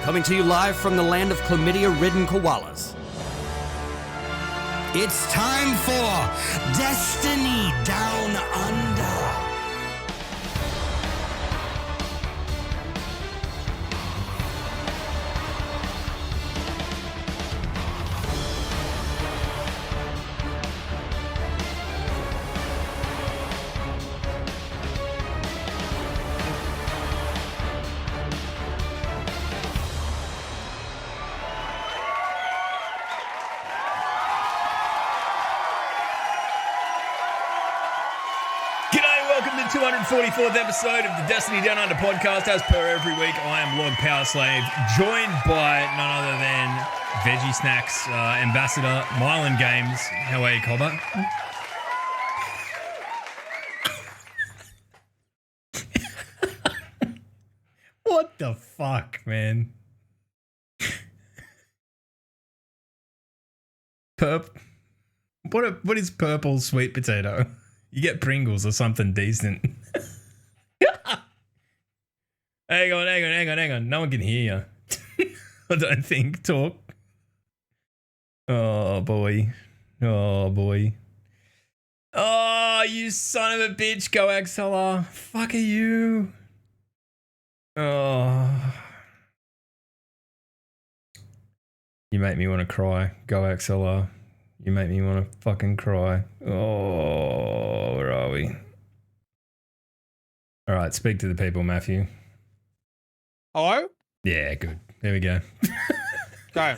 coming to you live from the land of chlamydia-ridden koalas. It's time for Destiny Down Under. Welcome to the 244th episode of the Destiny Down Under podcast. As per every week, I am Lord Power Slave, joined by none other than Veggie Snacks Ambassador, Mylan Games. How are you, Cobber? What the fuck, man? What is purple sweet potato? You get Pringles or something decent. Hang on. No one can hear you. I don't think. Talk. Oh, boy. Oh, you son of a bitch. Go XLR. Fuck are you? Oh. You make me want to cry. Go XLR. You make me want to fucking cry. Oh, where are we? All right, speak to the people, Matthew. Hello? Yeah, good. There we go. Go.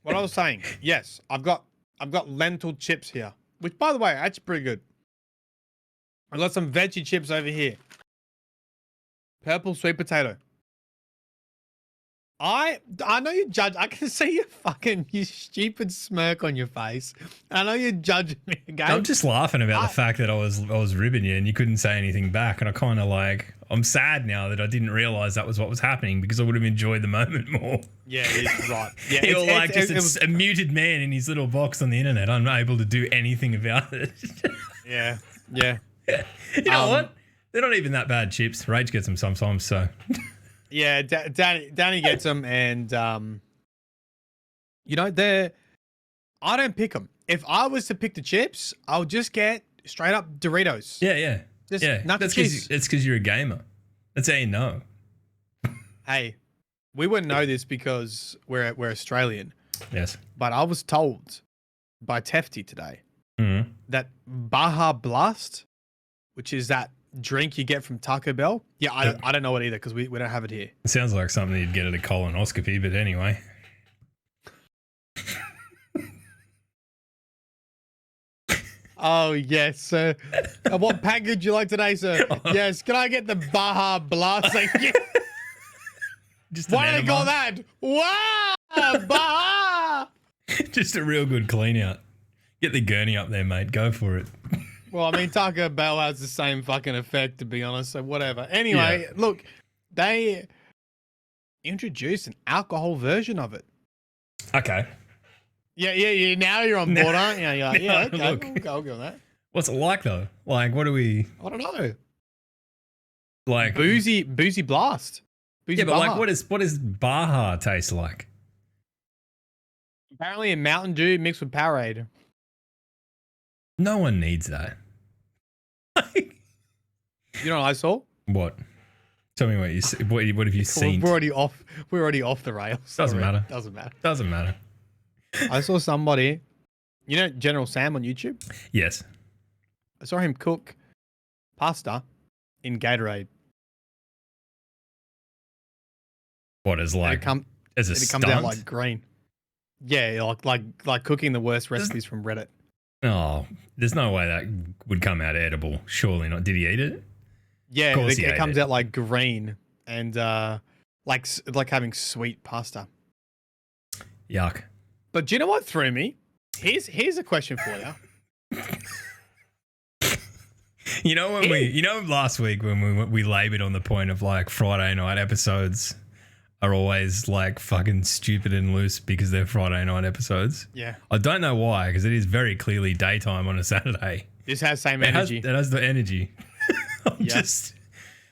What I was saying, yes, I've got lentil chips here, which, by the way, are actually pretty good. I've got some veggie chips over here. Purple sweet potato. I know you judge. I can see you stupid smirk on your face. I know you're judging me again. I'm just laughing about the fact that I was ribbing you and you couldn't say anything back, and I kind of I'm sad now that I didn't realize that was what was happening, because I would have enjoyed the moment more. Yeah, right. Yeah, it's a muted man in his little box on the internet. I'm not able to do anything about it. Yeah. You know what? They're not even that bad chips. Rage gets them sometimes, so. Yeah, Danny gets them, and I don't pick them. If I was to pick the chips, I'll just get straight up Doritos. Yeah. Just That's because you're a gamer. That's how you know. Hey, we wouldn't know this because we're Australian. Yes. But I was told by Tefty today Mm-hmm. that Baja Blast, which is that drink you get from Taco Bell. Yeah, I don't know it either because we don't have it here. It sounds like something you'd get at a colonoscopy, but anyway. Oh, yes, sir. What package would you like today, sir? Yes, can I get the Baja Blast? Just why do they call that? Wow, Baja! Just a real good clean out. Get the gurney up there, mate. Go for it. Well, I mean, Taco Bell has the same fucking effect, to be honest, so whatever. Anyway, Look, they introduced an alcohol version of it. Okay. Yeah. Now you're on board, aren't you? You're like, yeah, okay. Look. I'll go with that. What's it like, though? Like, what do we... I don't know. Like... Boozy blast. Boozy but Baja. like, what does Baja taste like? Apparently a Mountain Dew mixed with Powerade. No one needs that. You know what I saw? What? Tell me what you see. What have you seen? We're already off the rails. Doesn't matter. Doesn't matter. I saw somebody, General Sam on YouTube? Yes. I saw him cook pasta in Gatorade. What is like as a it stunt? comes out like green. Yeah, like cooking the worst recipes from Reddit. Oh, there's no way that would come out edible. Surely not. Did he eat it? Yeah, of course it comes out like green and like having sweet pasta. Yuck. But do you know what threw me? Here's a question for you. Last week when we labored on the point of like Friday night episodes are always like fucking stupid and loose because they're Friday night episodes. Yeah. I don't know why, because it is very clearly daytime on a Saturday. This has same energy. It has the energy.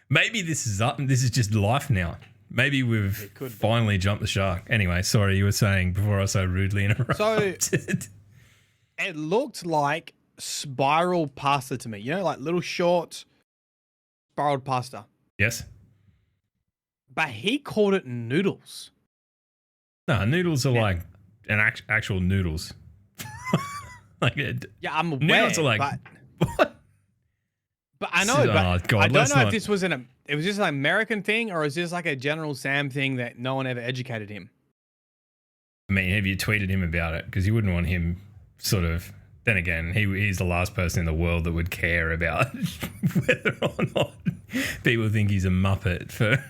Maybe this is up. This is just life now. Maybe we've finally jumped the shark. Anyway, sorry, you were saying before I so rudely interrupted. So it looked like spiral pasta to me. You know, like little short spiraled pasta. Yes. But he called it noodles. No, noodles are like actual noodles. Yeah, I'm aware. Noodles are like what? But I know, but I don't know if this was it was just an American thing or is this like a General Sam thing that no one ever educated him? I mean, have you tweeted him about it? Because you wouldn't want him sort of. Then again, he's the last person in the world that would care about whether or not people think he's a muppet for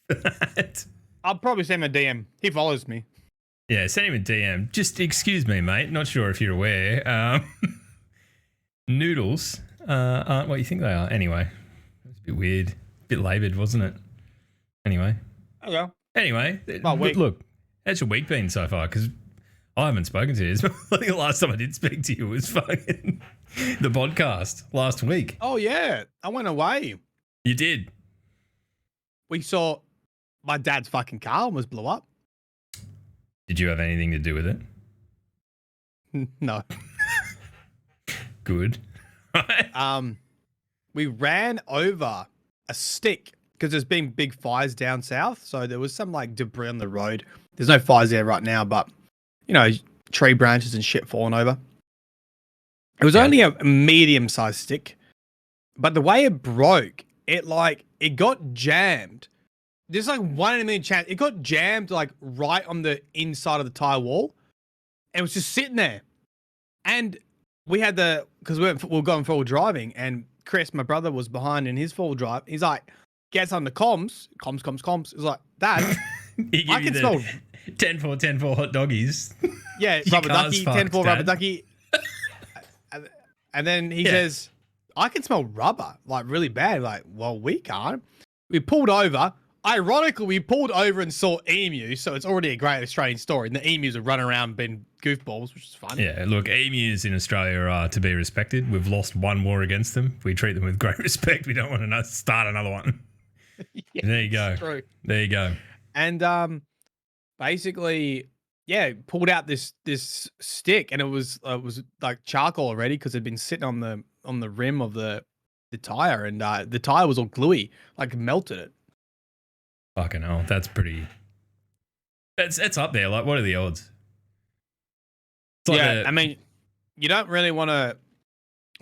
that. I'll probably send him a DM. He follows me. Yeah, send him a DM. Just excuse me, mate. Not sure if you're aware. Noodles aren't what you think they are. Anyway, it's a bit weird, a bit laboured, wasn't it? Anyway. Okay. Anyway, look, how's your week been so far? Because I haven't spoken to you. I think the last time I did speak to you was fucking the podcast last week. Oh, yeah. I went away. You did? We saw my dad's fucking car almost blew up. Did you have anything to do with it? No. Good. We ran over a stick because there's been big fires down south. So there was some like debris on the road. There's no fires there right now, but you know, tree branches and shit falling over. It was only a medium-sized stick, but the way it broke, it got jammed. There's like 1 in a million chance. It got jammed like right on the inside of the tire wall. It was just sitting there. And we had because we were going forward driving, and Chris, my brother, was behind in his forward drive. He's like, gets on the comms. He's like, Dad, I can smell 10-4 hot doggies. Yeah, rubber ducky, 10-4 rubber ducky. And then he says, I can smell rubber, like really bad. Like, well, we can't. We pulled over. Ironically, we pulled over and saw emus, so it's already a great Australian story. And the emus are running around being goofballs, which is fun. Yeah, look, emus in Australia are to be respected. We've lost one war against them. We treat them with great respect. We don't want to start another one. Yeah, there you go. True. There you go. And basically, yeah, pulled out this stick, and it was like charcoal already because it'd been sitting on the rim of the tire, and the tire was all gluey, like melted it. Fucking hell, that's pretty. That's up there. Like, what are the odds? Like I mean, you don't really want to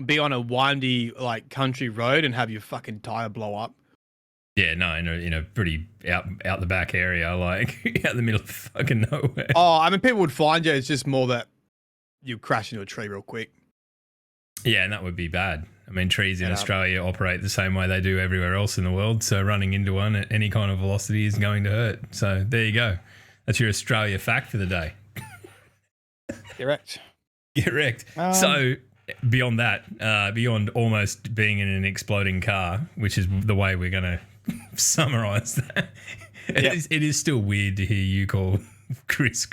be on a windy like country road and have your fucking tire blow up. Yeah, no, in a pretty out the back area, like out the middle of fucking nowhere. Oh, I mean, people would find you. It's just more that you crash into a tree real quick. Yeah, and that would be bad. I mean, trees in Australia operate the same way they do everywhere else in the world. So running into one at any kind of velocity is going to hurt. So there you go. That's your Australia fact for the day. Correct. Correct. So beyond that, beyond almost being in an exploding car, which is the way we're going to summarize that, it is still weird to hear you call Chris.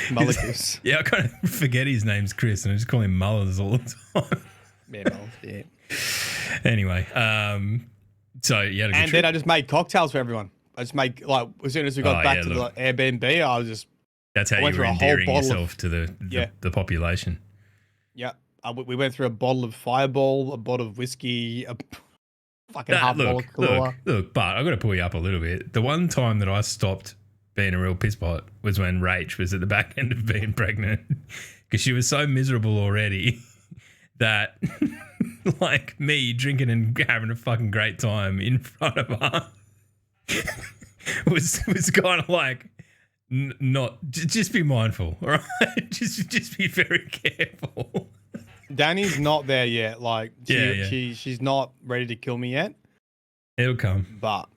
Mullikus. Yeah, I kind of forget his name's Chris and I just call him Mullers all the time. Yeah, Mullers, yeah. Anyway, so you had a good trip. Then I just made cocktails for everyone. I just made, like, as soon as we got back to the Airbnb, I was just... That's how you were endearing yourself to the population. Yeah. We went through a bottle of Fireball, a bottle of whiskey, a fucking half bottle of Kahlua. Look, but I've got to pull you up a little bit. The one time that I stopped being a real piss pot was when Rach was at the back end of being pregnant because she was so miserable already that like me drinking and having a fucking great time in front of her was kind of like not just be mindful, all right? just be very careful. Danny's not there yet. Like she's not ready to kill me yet. It'll come, but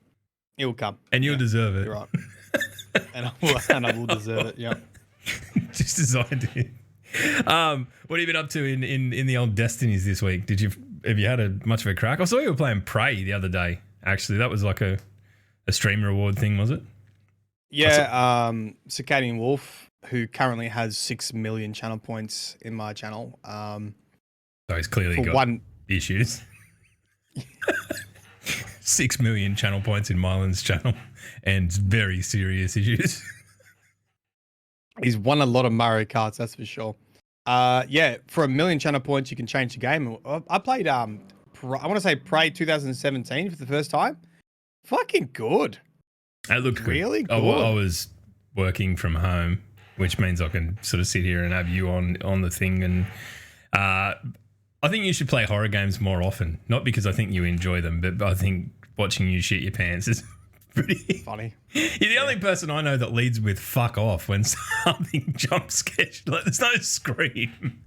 it'll come, and you'll deserve it. You're right. And I will deserve it. Yeah, just as I did. What have you been up to in the old Destinies this week? Have you had much of a crack? I saw you were playing Prey the other day. Actually, that was like a stream reward thing, was it? Yeah. Circadian Wolf, who currently has 6 million channel points in my channel. So he's clearly got issues. 6 million channel points in Mylan's channel and very serious issues. He's won a lot of Mario Karts, that's for sure. Yeah, for 1 million channel points, you can change the game. I played, I want to say Prey 2017 for the first time. Fucking good. It looked really good. good. I was working from home, which means I can sort of sit here and have you on the thing. And I think you should play horror games more often. Not because I think you enjoy them, but I think watching you shit your pants is pretty funny. You're the only person I know that leads with "fuck off" when something jump scares. Like, there's no scream.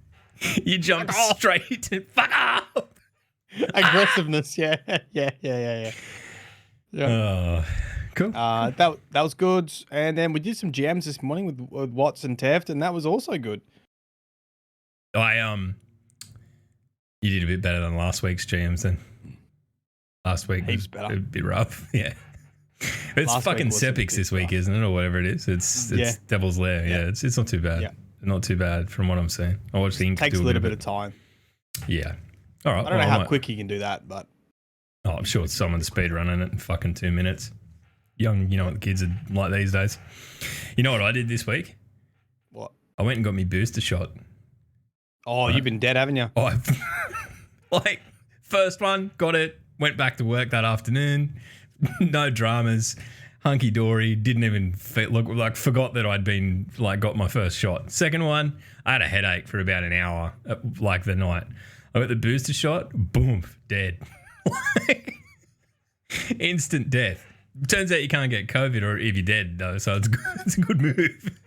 You jump straight to "fuck off." Aggressiveness, yeah. Yeah. Oh, cool. That was good. And then we did some GMs this morning with Watts and Teft, and that was also good. You did a bit better than last week's GMs then. Last week was better. a bit rough, yeah. It's Last fucking week was a Sepix bit this week, rough. isn't it, or whatever it is? It's Yeah. Devil's Lair. Yeah, it's not too bad. Yeah. Not too bad from what I'm seeing. I watched the Ink Takes do a little bit of time. Yeah. All right. I don't know how quick you can do that, but Oh, I'm sure someone's speed running it in fucking 2 minutes. You know what the kids are like these days. You know what I did this week? what? I went and got me booster shot. Oh, you've been dead, haven't you? Oh, like, first one, got it, went back to work that afternoon. No dramas. Hunky dory. Didn't even forgot that I'd been, got my first shot. Second one, I had a headache for about an hour, the night. I got the booster shot, boom, dead. Instant death. Turns out you can't get COVID or if you're dead, though, so it's a good move.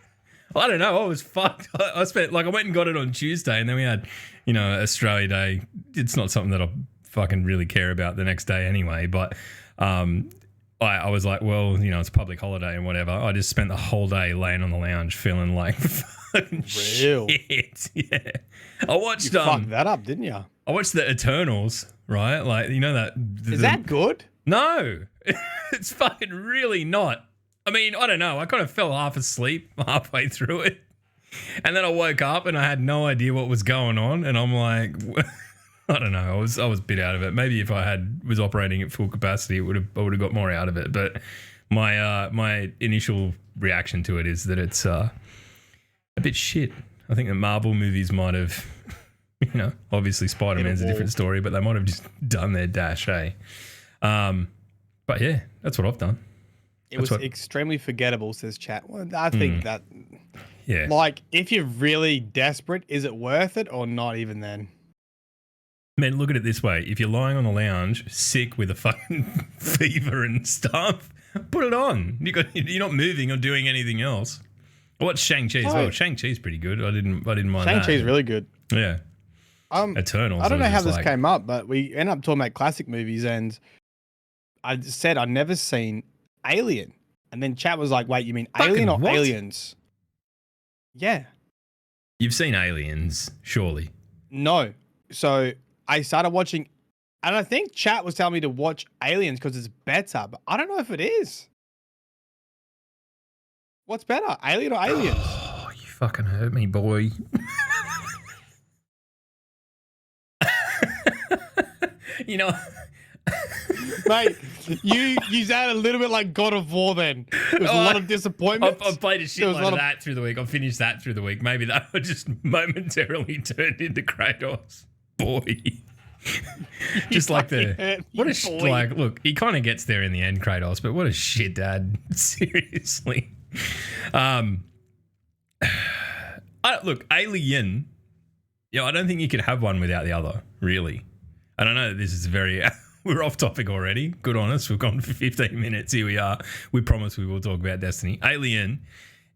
I don't know. I was fucked. I went and got it on Tuesday, and then we had, Australia Day. It's not something that I fucking really care about the next day anyway, but I was like, well, it's a public holiday and whatever. I just spent the whole day laying on the lounge feeling like fucking shit. Yeah. I watched... You fucked that up, didn't you? I watched the Eternals, right? Is that good? No. It's fucking really not. I mean, I don't know. I kind of fell half asleep halfway through it. And then I woke up and I had no idea what was going on. And I'm like, I don't know. I was a bit out of it. Maybe if I was operating at full capacity, I would have got more out of it. But my initial reaction to it is that it's a bit shit. I think the Marvel movies might have, obviously Spider-Man's a different story, but they might have just done their dash, eh? But yeah, that's what I've done. It was extremely forgettable, says chat. Well, I think that, yeah. If you're really desperate, is it worth it or not even then? Man, look at it this way. If you're lying on the lounge, sick with a fucking fever and stuff, put it on. You're not moving or doing anything else. I watched Shang-Chi as well. Shang-Chi's pretty good. I didn't mind that. Shang-Chi's really good. Yeah. Eternals. I don't know how this came up, but we ended up talking about classic movies, and I said I'd never seen Alien. And then chat was like, wait, you mean Alien or what? Aliens? Yeah. You've seen Aliens, surely. No. So I started watching, and I think chat was telling me to watch Aliens because it's better, but I don't know if it is. What's better, Alien or Aliens? Oh, you fucking hurt me, boy. Mate, you sound a little bit like God of War then. There was a lot of disappointment. I've played a shitload of that through the week. I've finished that through the week. Maybe that was just momentarily turned into Kratos. Boy. Just like look, he kind of gets there in the end, Kratos, but what a shit dad. Seriously. Look, Alien, I don't think you could have one without the other, really. And I know that this is we're off topic already. Good on us. We've gone for 15 minutes. Here we are. We promise we will talk about Destiny. Alien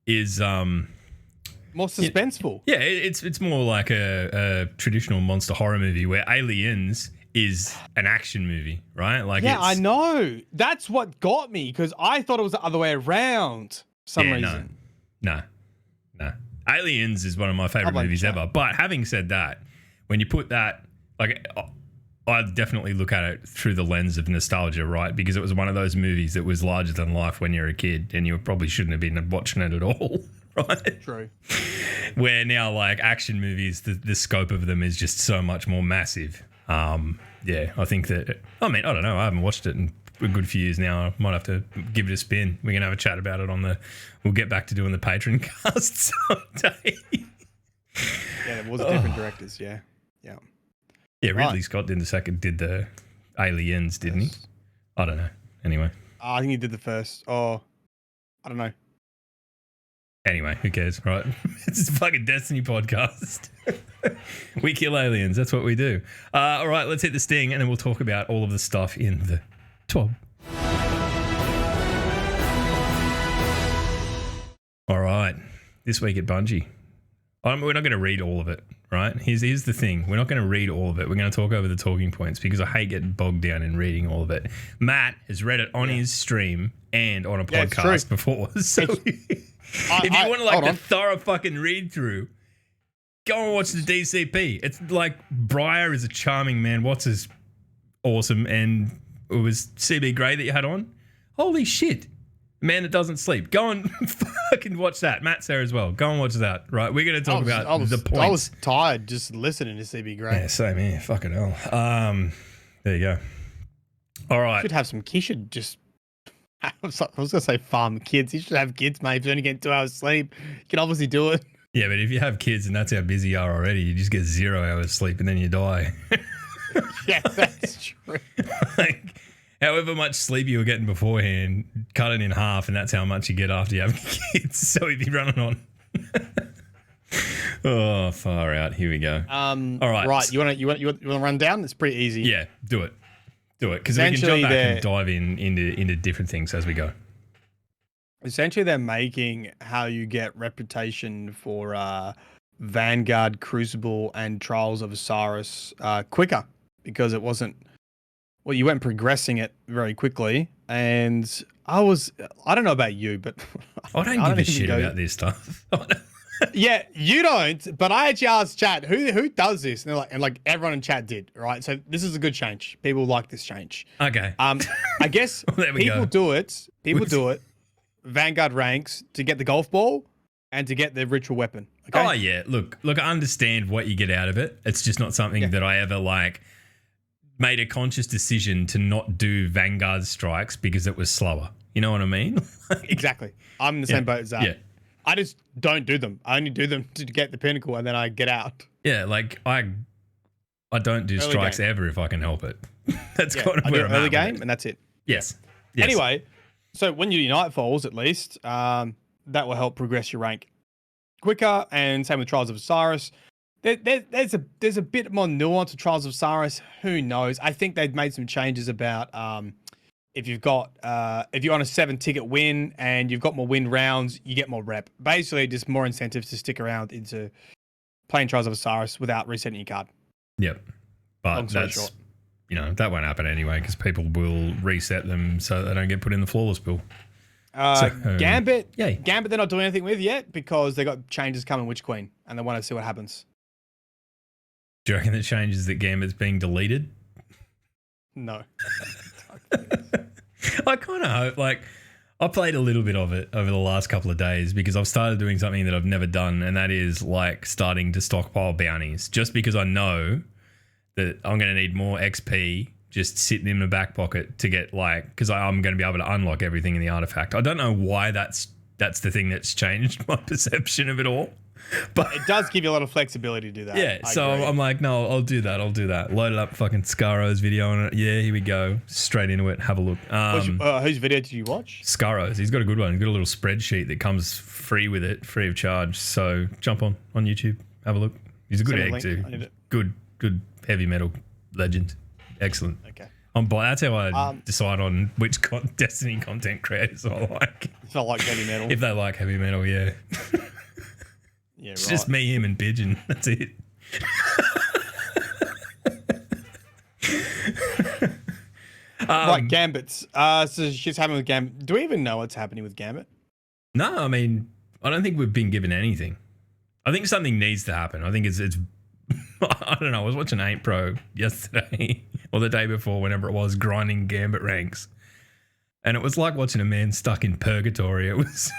is more suspenseful. Yeah, it's more like a traditional monster horror movie where Aliens is an action movie, right? I know. That's what got me, because I thought it was the other way around for some reason. No. Aliens is one of my favorite movies ever. But having said that, when you put that, I definitely look at it through the lens of nostalgia, right? Because it was one of those movies that was larger than life when you're a kid, and you probably shouldn't have been watching it at all, right? True. Where now, action movies, the scope of them is just so much more massive. yeah, I think that. I mean, I don't know. I haven't watched it in a good few years now. I might have to give it a spin. We can have a chat about it on the. We'll get back to doing the Patreon cast someday. Yeah, there was different directors. Yeah. Yeah, Ridley Scott did the Aliens, didn't he? I don't know. Anyway. I think he did the first. Oh, I don't know. Anyway, who cares, right? It's a fucking Destiny podcast. We kill aliens. That's what we do. All right, let's hit the sting, and then we'll talk about all of the stuff in the TWAB. All right, this week at Bungie. We're not going to read all of it, right? Here's the thing. We're not going to read all of it. We're going to talk over the talking points because I hate getting bogged down in reading all of it. Matt has read it on his stream and on a podcast before. So if you want a thorough fucking read through, go and watch the DCP. It's like Briar is a charming man. Watts is awesome. And it was CB Gray that you had on. Holy shit. Man that doesn't sleep. Go and fucking watch that. Matt's there as well. Go and watch that. Right, we're going to talk about the points. I was tired just listening to CB Gray. Yeah, same here. Fucking hell. There you go. All right. Should have some. He should just. I was going to say farm kids. He should have kids, mate. If you only get 2 hours sleep, you can obviously do it. Yeah, but if you have kids and that's how busy you are already, you just get 0 hours sleep and then you die. Yeah, that's true. Like, however much sleep you were getting beforehand, cut it in half, and that's how much you get after you have kids. So you'd be running on. Oh, far out. Here we go. All right. Right. You want to run down? It's pretty easy. Yeah, do it. Because we can jump back and dive into different things as we go. Essentially, they're making how you get reputation for Vanguard, Crucible, and Trials of Osiris quicker because it wasn't. Well, you weren't progressing it very quickly, and I don't know about you, but I don't give a shit about this stuff. Yeah, you don't, but I actually asked chat, who does this? And they're like everyone in chat did, right? So this is a good change. People like this change. Okay. I guess well, people do it. People do it. Vanguard ranks to get the golf ball and to get the ritual weapon. Okay? Oh yeah, look, I understand what you get out of it. It's just not something that I ever made a conscious decision to not do Vanguard strikes because it was slower. You know what I mean? Exactly. I'm in the same boat as that. Yeah. I just don't do them. I only do them to get the pinnacle and then I get out. Yeah, I don't do early strikes game. ever if I can help it. That's kind of I where do I'm early at game with it. and that's it. Yes. Anyway, so when you do Nightfalls, at least, that will help progress your rank quicker. And same with Trials of Osiris. There's a bit more nuance to Trials of Osiris. Who knows? I think they've made some changes about if you're on a 7-ticket win and you've got more win rounds, you get more rep. Basically, just more incentives to stick around into playing Trials of Osiris without resetting your card. Yep. But that's, that won't happen anyway because people will reset them so they don't get put in the flawless pool. Gambit, yay. Gambit they're not doing anything with yet because they got changes coming Witch Queen and they want to see what happens. Do you reckon the changes that Gambit's being deleted? No. I kind of hope, I played a little bit of it over the last couple of days because I've started doing something that I've never done, and that is starting to stockpile bounties just because I know that I'm going to need more XP just sitting in the back pocket to get because I'm going to be able to unlock everything in the artifact. I don't know why that's the thing that's changed my perception of it all. But it does give you a lot of flexibility to do that. Yeah, so I'm like, no, I'll do that. Loaded up fucking Scaro's video on it. Yeah, here we go. Straight into it. Have a look. Whose video did you watch? Scaro's. He's got a good one. He's got a little spreadsheet that comes free with it, free of charge. So jump on YouTube. Have a look. He's a good egg too. Good heavy metal legend. Excellent. Okay. That's how I decide on which Destiny content creators I like. If I like heavy metal. If they like heavy metal, yeah. Yeah, it's just me, him, and Pigeon. That's it. Right, Gambits. So shit's happening with Gambit. Do we even know what's happening with Gambit? No, I mean, I don't think we've been given anything. I think something needs to happen. I think it's I don't know. I was watching 8 Pro yesterday or the day before, whenever it was, grinding Gambit ranks. And it was like watching a man stuck in purgatory. It was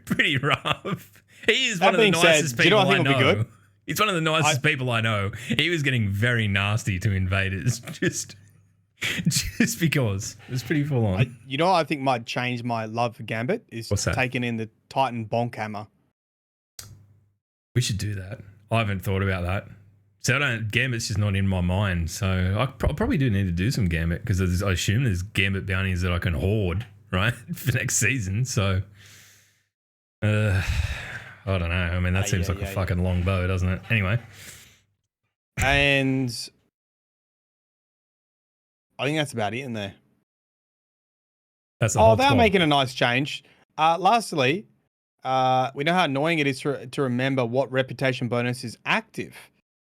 pretty rough. He is one of the nicest people I know. He's one of the nicest people I know. He was getting very nasty to invaders just because. It was pretty full on. You know what I think might change my love for Gambit is taking in the Titan Bonk Hammer. We should do that. I haven't thought about that. So Gambit's just not in my mind. So I probably do need to do some Gambit because I assume there's Gambit bounties that I can hoard, right, for next season. So I don't know. I mean, that seems like a fucking long bow, doesn't it? Anyway. And I think that's about it in there. That's the whole they're 12. making a nice change. Lastly, we know how annoying it is to remember what reputation bonus is active.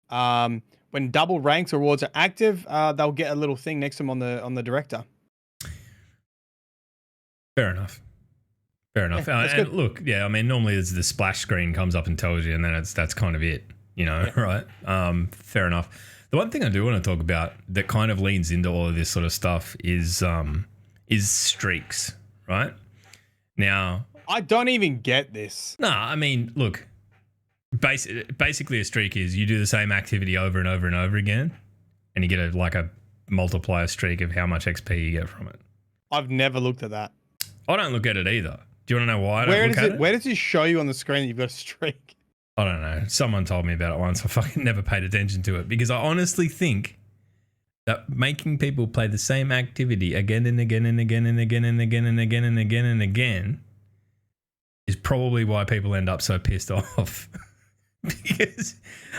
When double ranks or rewards are active, they'll get a little thing next to them on the director. Fair enough. And look, I mean, normally the splash screen comes up and tells you, and then that's kind of it, right? Fair enough. The one thing I do want to talk about that kind of leans into all of this sort of stuff is streaks, right? Now, I don't even get this. No, I mean, look, basically a streak is you do the same activity over and over and over again, and you get a multiplier streak of how much XP you get from it. I've never looked at that. I don't look at it either. Do you want to know why I don't look at it? Where does it show you on the screen that you've got a streak? I don't know. Someone told me about it once. I fucking never paid attention to it because I honestly think that making people play the same activity again and again and again and again and again and again and again and again is probably why people end up so pissed off. Because,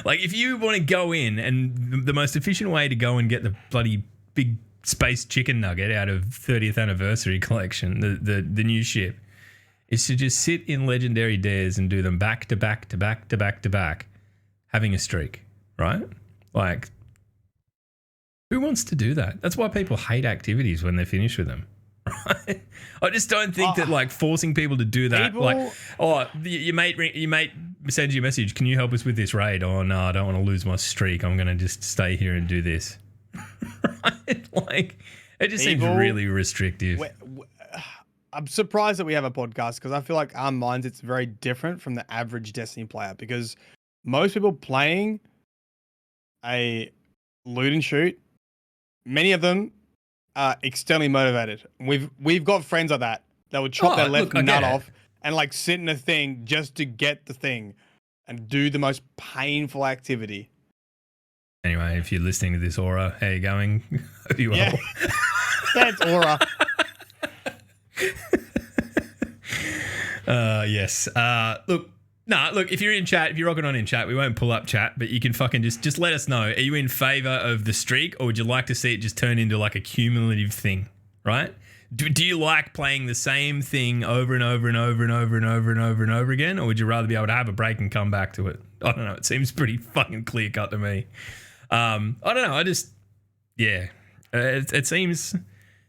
if you want to go in and the most efficient way to go and get the bloody big space chicken nugget out of 30th anniversary collection, the new ship, is to just sit in legendary dares and do them back to back to back to back to back, having a streak, right? Who wants to do that? That's why people hate activities when they're finished with them. Right? I just don't think that forcing people to do that, your mate sends you a message, can you help us with this raid? Oh no, I don't want to lose my streak. I'm going to just stay here and do this. Right? It just seems really restrictive. I'm surprised that we have a podcast because I feel like our mindset's very different from the average Destiny player because most people playing a loot and shoot, many of them are externally motivated. We've got friends like that would chop their left nut off and sit in a thing just to get the thing and do the most painful activity. Anyway, if you're listening to this, Aura, how you going? Hope you well. That's Aura. Yes. Look, if you're in chat, if you're rocking on in chat, we won't pull up chat, but you can fucking just let us know. Are you in favor of the streak or would you like to see it just turn into a cumulative thing, right? Do you like playing the same thing over and over and over and over and over and over and over again, or would you rather be able to have a break and come back to it? I don't know. It seems pretty fucking clear cut to me. I don't know. It seems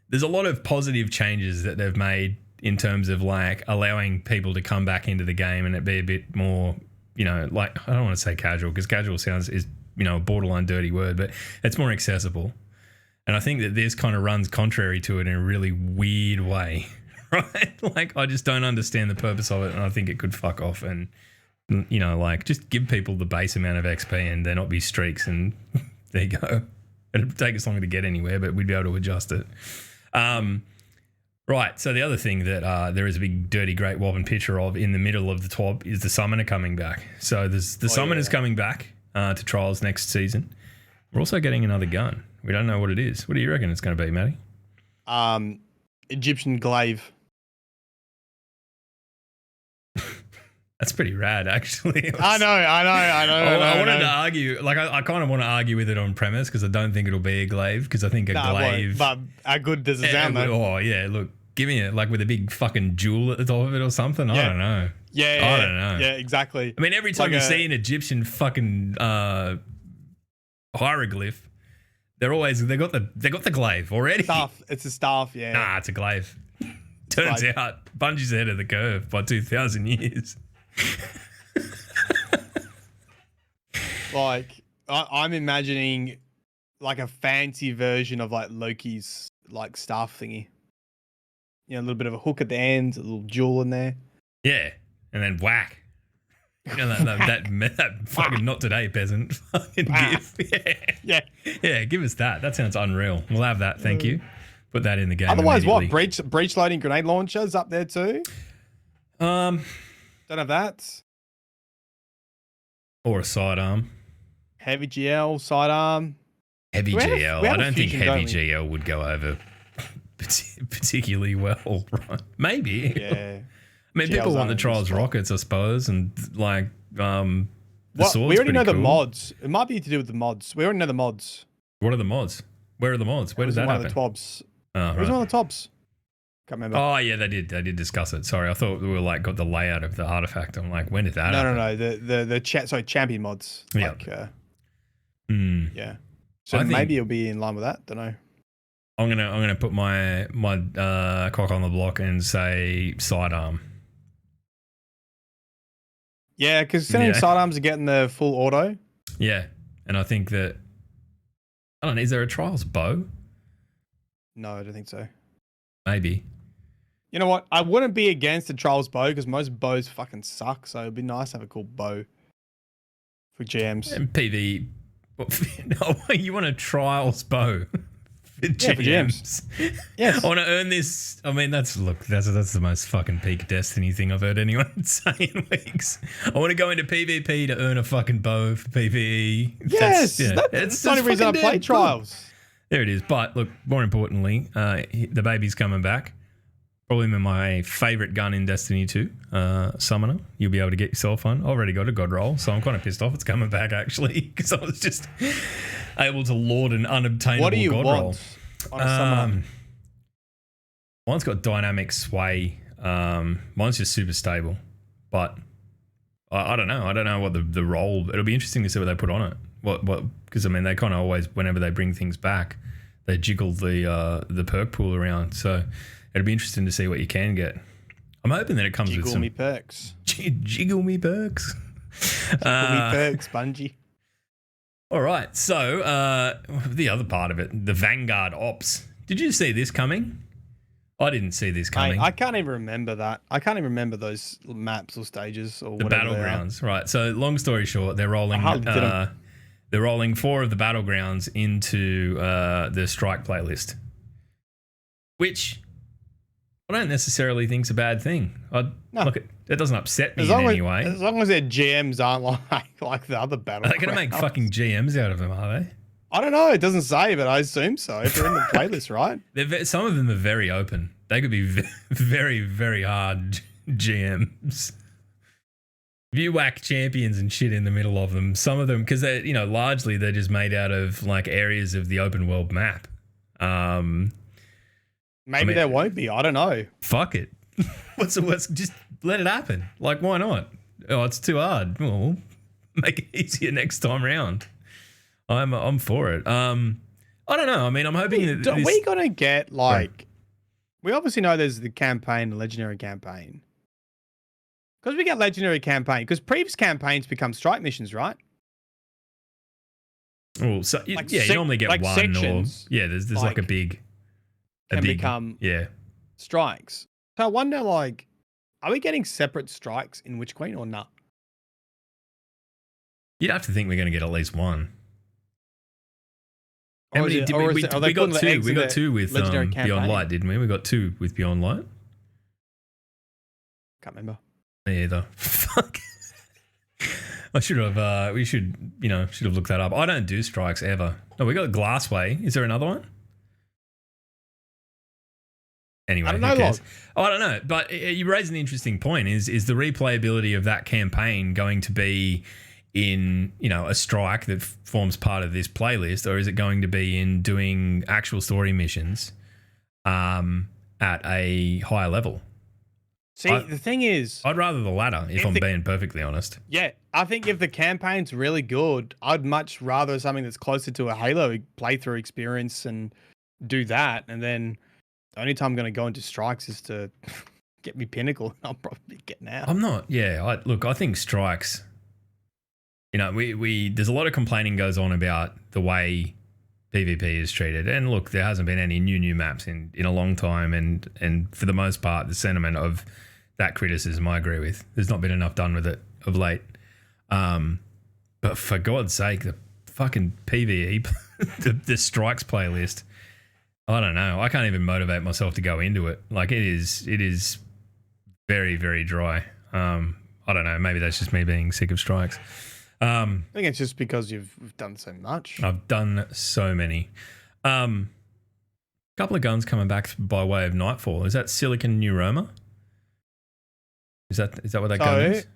there's a lot of positive changes that they've made in terms of allowing people to come back into the game and it be a bit more, I don't want to say casual because casual is a borderline dirty word, but it's more accessible. And I think that this kind of runs contrary to it in a really weird way, right? I just don't understand the purpose of it and I think it could fuck off and, just give people the base amount of XP and there not be streaks and there you go. It'd take us longer to get anywhere, but we'd be able to adjust it. Right, so the other thing that there is a big dirty great wobbin picture of in the middle of the top is the Summoner coming back. So the Summoner's coming back to Trials next season. We're also getting another gun. We don't know what it is. What do you reckon it's going to be, Matty? Egyptian glaive. That's pretty rad, actually. I know. I wanted to argue, I kind of want to argue with it on premise because I don't think it'll be a glaive because I think glaive. But how good does it sound, though? Oh, yeah, look, give me it with a big fucking jewel at the top of it or something. I don't know. I don't know. Yeah, exactly. I mean, every time you see an Egyptian fucking hieroglyph, they got the glaive already. Staff. It's a staff, yeah. Nah, it's a glaive. Turns out Bungie's ahead of the curve by 2,000 years. I'm imagining a fancy version of Loki's staff thingy. A little bit of a hook at the end, a little jewel in there. Yeah, and then whack. You know, that fucking not today peasant fucking gif. Yeah, give us that. That sounds unreal. We'll have that. Thank you. Put that in the game. Otherwise, what? Breach loading grenade launchers up there too? Don't have that. Or a sidearm. Heavy GL, sidearm. Heavy GL. I don't think heavy GL would go over particularly well, right? Maybe. Yeah. I mean, people want the Trials rockets, I suppose, and like the sword's we already know the cool. mods. It might be to do with the mods. We already know the mods. What are the mods? Where are the mods? Where does that happen? One of the TWABs. Oh, It was one of the tops. Can't remember. Oh yeah, they did discuss it. Sorry, I thought we were like got the layout of the artifact. I'm like, when did that happen? No. The champion mods. Yeah. Like, Yeah. So maybe it'll be in line with that. Don't know. I'm gonna put my cock on the block and say sidearm. Yeah, because sidearms are getting the full auto. Yeah, and I think that I don't know. Is there a Trials bow? No, I don't think so. Maybe. You know what? I wouldn't be against the Trials bow because most bows fucking suck. So it'd be nice to have a cool bow for GMs. And PV. No, you want a Trials bow for GMs? Yeah, for GMs. Yes. I want to earn this. I mean, that's the most fucking peak Destiny thing I've heard anyone say in weeks. I want to go into PvP to earn a fucking bow for PvE. Yes, that's the only reason I play Trials. There it is. But look, more importantly, the baby's coming back. Probably my favourite gun in Destiny 2, Summoner. You'll be able to get yourself one. I already got a God roll, so I'm kind of pissed off it's coming back, actually, because I was just able to lord an unobtainable what do you God want roll. On a Summoner? Mine's got dynamic sway. Mine's just super stable. But I don't know. I don't know what the role... It'll be interesting to see what they put on it. Because, I mean, they kind of always, whenever they bring things back, they jiggle the perk pool around. So... It'll be interesting to see what you can get. I'm hoping that it comes with some... Jiggle me perks. Jiggle me perks. Jiggle me perks, Bungie. All right. So, the other part of it, the Vanguard Ops. Did you see this coming? I didn't see this coming. I can't even remember that. I can't even remember those maps or stages or whatever. The battlegrounds, right. So, long story short, they're rolling 4 of the battlegrounds into the Strike playlist. Which... I don't necessarily think it's a bad thing. Look, it doesn't upset me in any way. As long as their GMs aren't like the other battlegrounds. Are they going to make fucking GMs out of them, are they? I don't know. It doesn't say, but I assume so. If they're in the playlist, right? Some of them are very open. They could be very, very hard GMs. If you whack champions and shit in the middle of them, some of them, because they're, largely they're just made out of like areas of the open world map. Maybe there won't be. I don't know. Fuck it. What's the worst? Just let it happen. Like, why not? Oh, it's too hard. Well, make it easier next time round. I'm for it. I don't know. I mean, I'm hoping that we're gonna get we obviously know there's the campaign, the legendary campaign. Because we get legendary campaign, because previous campaigns become strike missions, right? Oh, so you normally get one sections, or there's like a big. Can become strikes. So I wonder, are we getting separate strikes in Witch Queen or not? You'd have to think we're going to get at least one. We got two. We got two with Beyond Light, didn't we? We got two with Beyond Light. Can't remember. Me either. Fuck. I should have. We should have looked that up. I don't do strikes ever. No, we got Glassway. Is there another one? Anyway, who cares? I don't know. But you raise an interesting point. Is the replayability of that campaign going to be in, a strike that forms part of this playlist, or is it going to be in doing actual story missions at a higher level? See, the thing is... I'd rather the latter, if I'm being perfectly honest. Yeah, I think if the campaign's really good, I'd much rather something that's closer to a Halo playthrough experience and do that, and then... The only time I'm going to go into strikes is to get me pinnacle. I'll probably get out. I'm not. Yeah. I think strikes, there's a lot of complaining goes on about the way PvP is treated. And look, there hasn't been any new maps in a long time. And for the most part, the sentiment of that criticism, I agree with. There's not been enough done with it of late. But for God's sake, the fucking PvE, the strikes playlist, I don't know. I can't even motivate myself to go into it. Like it is very, very dry. I don't know. Maybe that's just me being sick of strikes. I think it's just because you've done so much. I've done so many. Couple of guns coming back by way of Nightfall. Is that Silicon Neuroma? Is that what that gun is?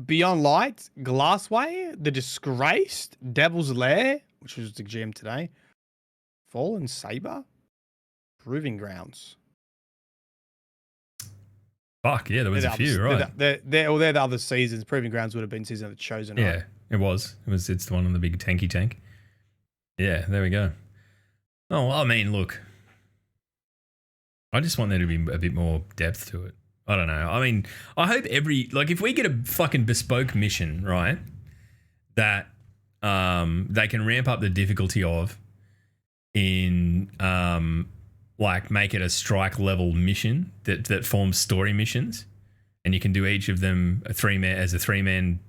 Beyond Light, Glassway, The Disgraced, Devil's Lair, which was the GM today, Fallen Saber, Proving Grounds. Fuck yeah, there was a few, right? They're the other seasons. Proving Grounds would have been season of the Chosen. Yeah, right? it was. It's the one on the big tanky tank. Yeah, there we go. Oh, I mean, look, I just want there to be a bit more depth to it. I don't know. I mean, I hope if we get a fucking bespoke mission, right, that they can ramp up the difficulty of in make it a strike level mission that forms story missions, and you can do each of them a three man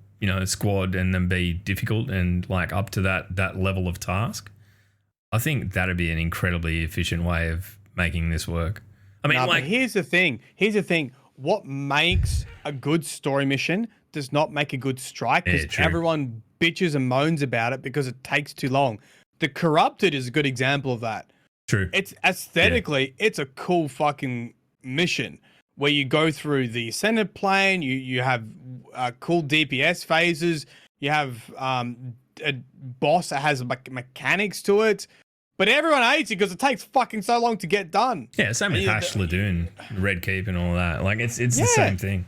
squad, and then be difficult and like up to that level of task. I think that'd be an incredibly efficient way of making this work. I mean, but here's the thing. What makes a good story mission does not make a good strike, because everyone bitches and moans about it because it takes too long. The Corrupted is a good example of that. True. It's aesthetically, it's a cool fucking mission where you go through the Ascended Plane, you have cool DPS phases, you have a boss that has mechanics to it, but everyone hates it because it takes fucking so long to get done. Yeah, same with Ash Ladoon, Red Keep and all that. Like it's the same thing.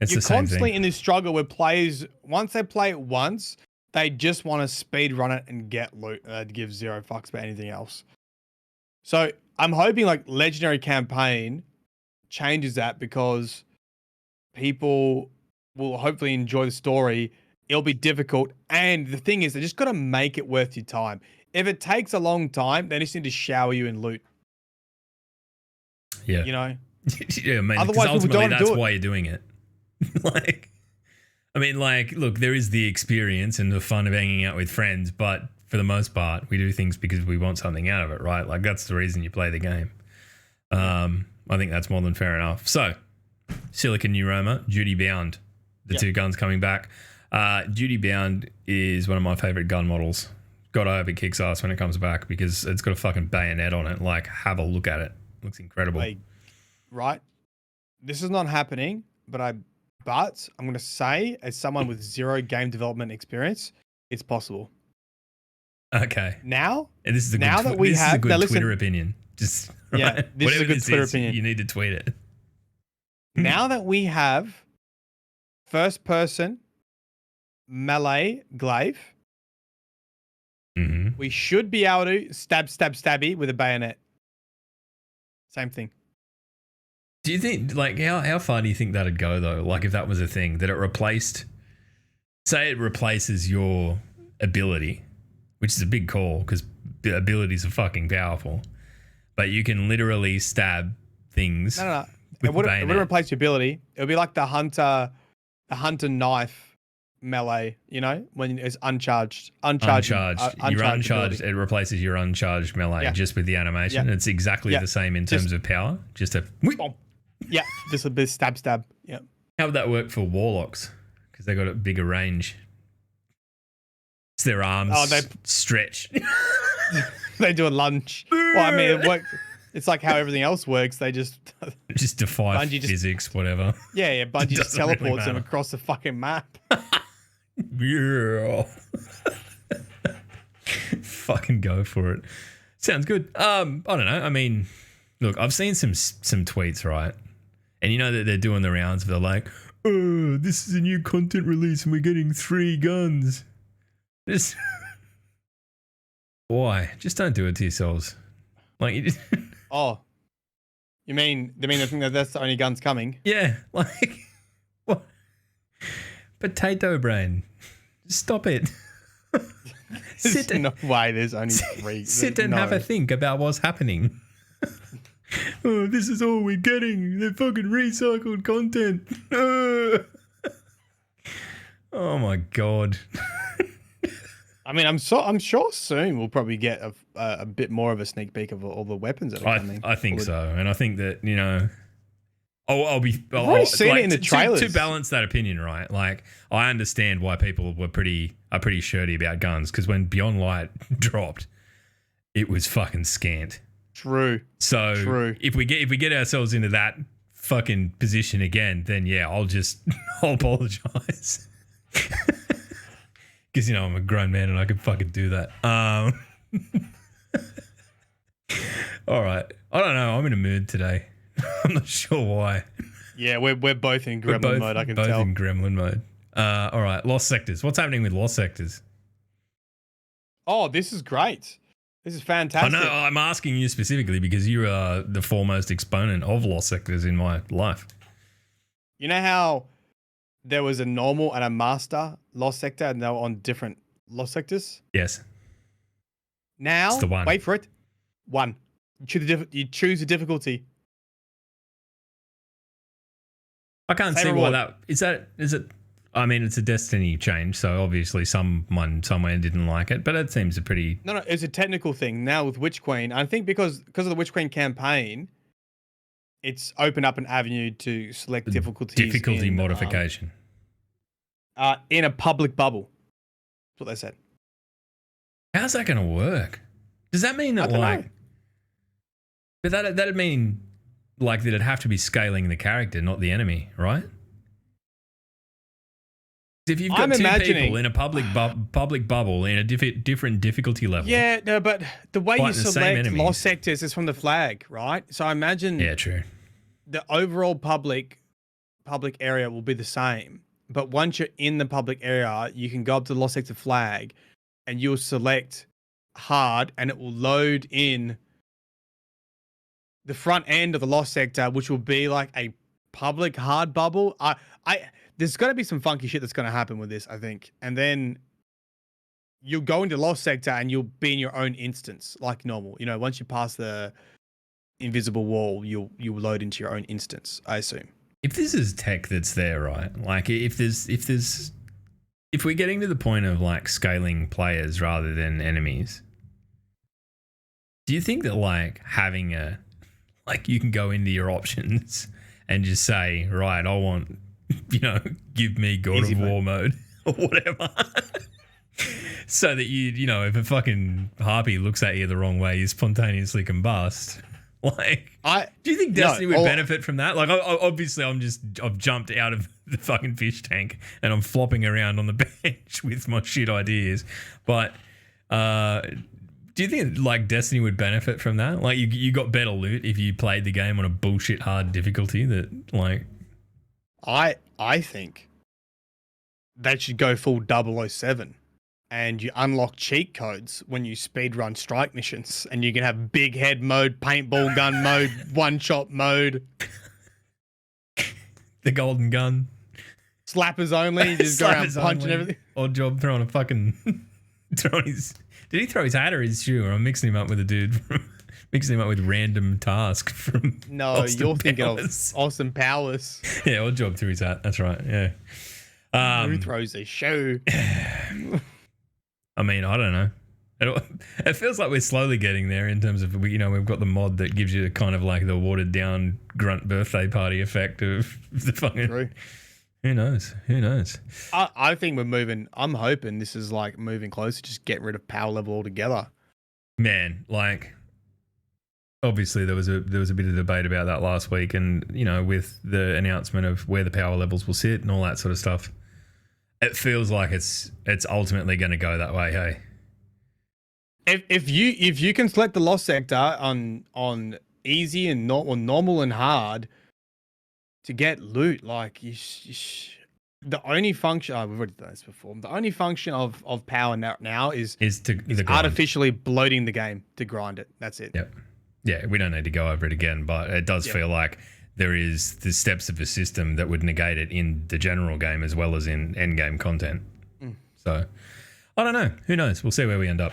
You're constantly in this struggle where players, once they play it once, they just want to speed run it and get loot. Give zero fucks about anything else. So I'm hoping like Legendary Campaign changes that, because people will hopefully enjoy the story. It'll be difficult. And the thing is, they just got to make it worth your time. If it takes a long time, they just need to shower you in loot. Yeah. You know? Yeah, man. Otherwise, ultimately, that's why you're doing it. Look, there is the experience and the fun of hanging out with friends, but for the most part, we do things because we want something out of it, right? Like that's the reason you play the game. I think that's more than fair enough. So, Silicon Neuroma, Duty Bound, the two guns coming back. Duty Bound is one of my favorite gun models. God, I hope it kicks ass when it comes back, because it's got a fucking bayonet on it. Like, have a look at it. Looks incredible. Right? This is not happening, but I'm going to say, as someone with zero game development experience, it's possible. Okay. Now, and this is a good, this is a good Twitter opinion. Just this is a good Twitter opinion. You need to tweet it. Now that we have first person melee glaive, we should be able to stabby with a bayonet. Same thing. Do you think, like, how far do you think that'd go though? Like, if that was a thing that it replaces your ability, which is a big call because abilities are fucking powerful, but you can literally stab things. No. It wouldn't replace your ability. It would be like the hunter knife melee, you know, when it's uncharged. You're uncharged. It replaces your uncharged melee just with the animation. It's exactly the same in terms of power. Just a bomb. Yeah, just a bit stab. Yeah. How would that work for warlocks? Because they got a bigger range. It's their arms stretch. They do a lunge. Well, I mean, it works. It's like how everything else works. They just defy physics, whatever. Yeah. Bungie just teleports them across the fucking map. Yeah. Fucking go for it. Sounds good. I don't know. I mean, look, I've seen some tweets, right? And you know that they're doing the rounds. They're like, "Oh, this is a new content release, and we're getting 3 guns." Just why? Just don't do it to yourselves. Like, you just oh, you mean they think that that's the only guns coming? Yeah, like what? Potato brain. Just stop it. There's no way there's only 3. Sit and have a think about what's happening. Oh, this is all we're getting. They're fucking recycled content. Oh my god. I mean, I'm sure soon we'll probably get a bit more of a sneak peek of all the weapons that are coming. I think so, and I think that I'll already seen it in the to trailers. balance that opinion, right? Like, I understand why people are pretty shirty about guns, because when Beyond Light dropped, it was fucking scant. True. So True. if we get ourselves into that fucking position again, then yeah, I'll apologize. Because I'm a grown man and I can fucking do that. All right, I don't know. I'm in a mood today. I'm not sure why. Yeah, we're both in gremlin mode. I can both tell. in gremlin mode. All right, Lost Sectors. What's happening with Lost Sectors? Oh, this is great. This is fantastic. I know. I'm asking you specifically because you are the foremost exponent of Lost Sectors in my life. You know how there was a normal and a master Lost Sector, and they were on different Lost Sectors? Yes. Now, It's the one. wait for it. One. You choose the difficulty. I can't Same see reward. why that is it. I mean, it's a Destiny change, so obviously someone somewhere didn't like it, but it seems a pretty. No, it's a technical thing now with Witch Queen. I think because of the Witch Queen campaign, it's opened up an avenue to select difficulty in, modification. In a public bubble. That's what they said. How's that going to work? Does that mean that I don't know. But that'd mean like that it'd have to be scaling the character, not the enemy, right? If you've got I'm two imagining- people in a public bubble in a different difficulty level. Yeah, no, but the way you Fighting the same select enemies. Lost Sectors is from the flag, right? So I imagine Yeah, true. the overall public area will be the same. But once you're in the public area, you can go up to the Lost Sector flag and you'll select hard and it will load in the front end of the Lost Sector, which will be like a public hard bubble. There's got to be some funky shit that's going to happen with this, I think. And then you'll go into Lost Sector and you'll be in your own instance like normal. Once you pass the invisible wall, you'll load into your own instance, I assume. If this is tech that's there, right? Like if we're getting to the point of like scaling players rather than enemies, do you think that like having you can go into your options and just say, right, I want, give me God Easy of War mode or whatever. So that if a fucking harpy looks at you the wrong way, you spontaneously combust. Do you think Destiny would benefit from that? Like, obviously, I've jumped out of the fucking fish tank and I'm flopping around on the bench with my shit ideas. But do you think like Destiny would benefit from that? Like, you got better loot if you played the game on a bullshit hard difficulty that like. I think they should go full 007 and you unlock cheat codes when you speedrun strike missions and you can have big head mode, paintball gun mode, one-shot mode. The golden gun. Slappers only, you just go around punching everything. Odd job throwing a fucking... Did he throw his hat or his shoe? Or I'm mixing him up with a dude mixing him up with Random Task from No, Austin you're thinking Powers. of Austin Powers. Yeah, Odd job threw his hat. That's right, yeah. Who throws a shoe? I mean, I don't know. It feels like we're slowly getting there in terms of, we've got the mod that gives you kind of like the watered down grunt birthday party effect of the fucking... True. Who knows? I think we're moving. I'm hoping this is like moving closer, just get rid of power level altogether. Man, like... Obviously, there was a bit of debate about that last week, and with the announcement of where the power levels will sit and all that sort of stuff, it feels like it's ultimately going to go that way. Hey, If you can select the Lost Sector on easy and normal and hard to get loot, like the only function we've already done this before. The only function of power now is artificially bloating the game to grind it. That's it. Yep. Yeah, we don't need to go over it again, but it does feel like there is the steps of the system that would negate it in the general game as well as in end game content. So, I don't know. Who knows? We'll see where we end up.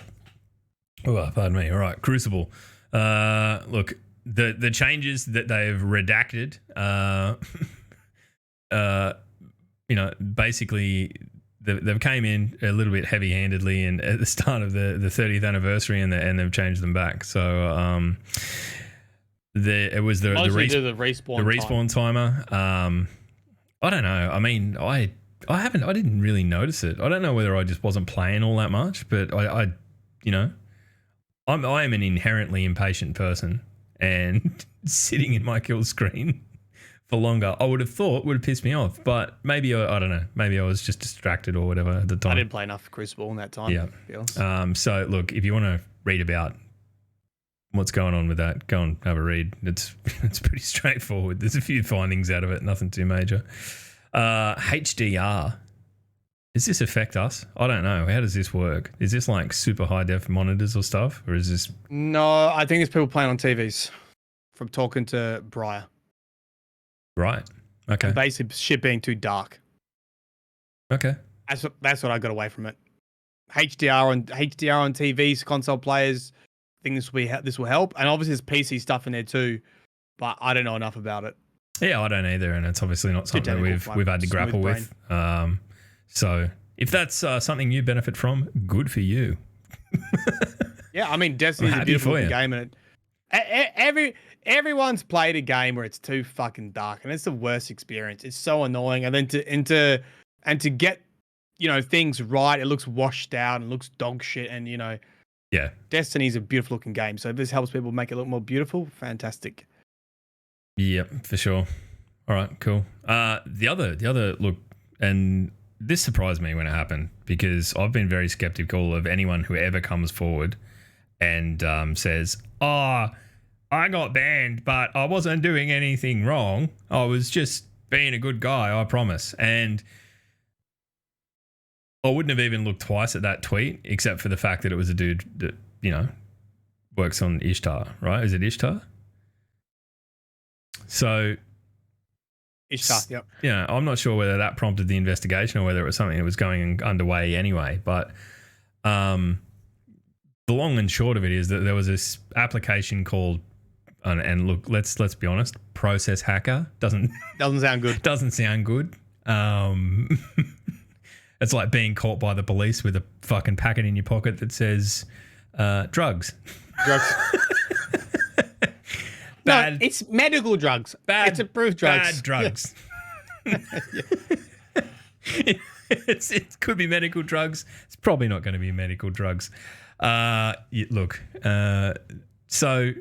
Oh, pardon me. All right, Crucible. Look, the changes that they've redacted, basically they've came in a little bit heavy-handedly and at the start of the 30th anniversary, and they've changed them back. So it was the respawn timer. I don't know. I mean, I didn't really notice it. I don't know whether I just wasn't playing all that much, but I am an inherently impatient person, and sitting in my kill screen for longer, I would have thought would have pissed me off. But maybe I don't know. Maybe I was just distracted or whatever at the time. I didn't play enough Crucible in that time. Yeah. So look, if you want to read about what's going on with that, go and have a read. It's pretty straightforward. There's a few findings out of it, nothing too major. HDR. Does this affect us? I don't know. How does this work? Is this like super high def monitors or stuff, or is this? No, I think it's people playing on TVs. From talking to Briar. Right. Okay. Basically, shit being too dark. Okay. That's what I got away from it. HDR on TVs, console players. I think this will help, and obviously there's PC stuff in there too, but I don't know enough about it. Yeah, I don't either, and it's obviously not something we've had to grapple with. So if that's something you benefit from, good for you. Yeah, I mean, Destiny's a beautiful game, and everyone's played a game where it's too fucking dark, and it's the worst experience. It's so annoying, and then to get things right, it looks washed out and looks dog shit, and yeah, Destiny's a beautiful looking game. So if this helps people make it look more beautiful, fantastic. Yep, for sure. All right, cool. The other look, and this surprised me when it happened, because I've been very skeptical of anyone who ever comes forward and says, "Oh, I got banned, but I wasn't doing anything wrong. I was just being a good guy, I promise." And I wouldn't have even looked twice at that tweet, except for the fact that it was a dude that, works on Ishtar, right? Is it Ishtar? So Ishtar, yep. I'm not sure whether that prompted the investigation or whether it was something that was going underway anyway. But the long and short of it is that there was this application called, and look, let's be honest, Process Hacker doesn't sound good. Doesn't sound good. It's like being caught by the police with a fucking packet in your pocket that says drugs. Drugs. No, it's medical drugs. It's approved drugs. Bad drugs. It could be medical drugs. It's probably not going to be medical drugs. Look, so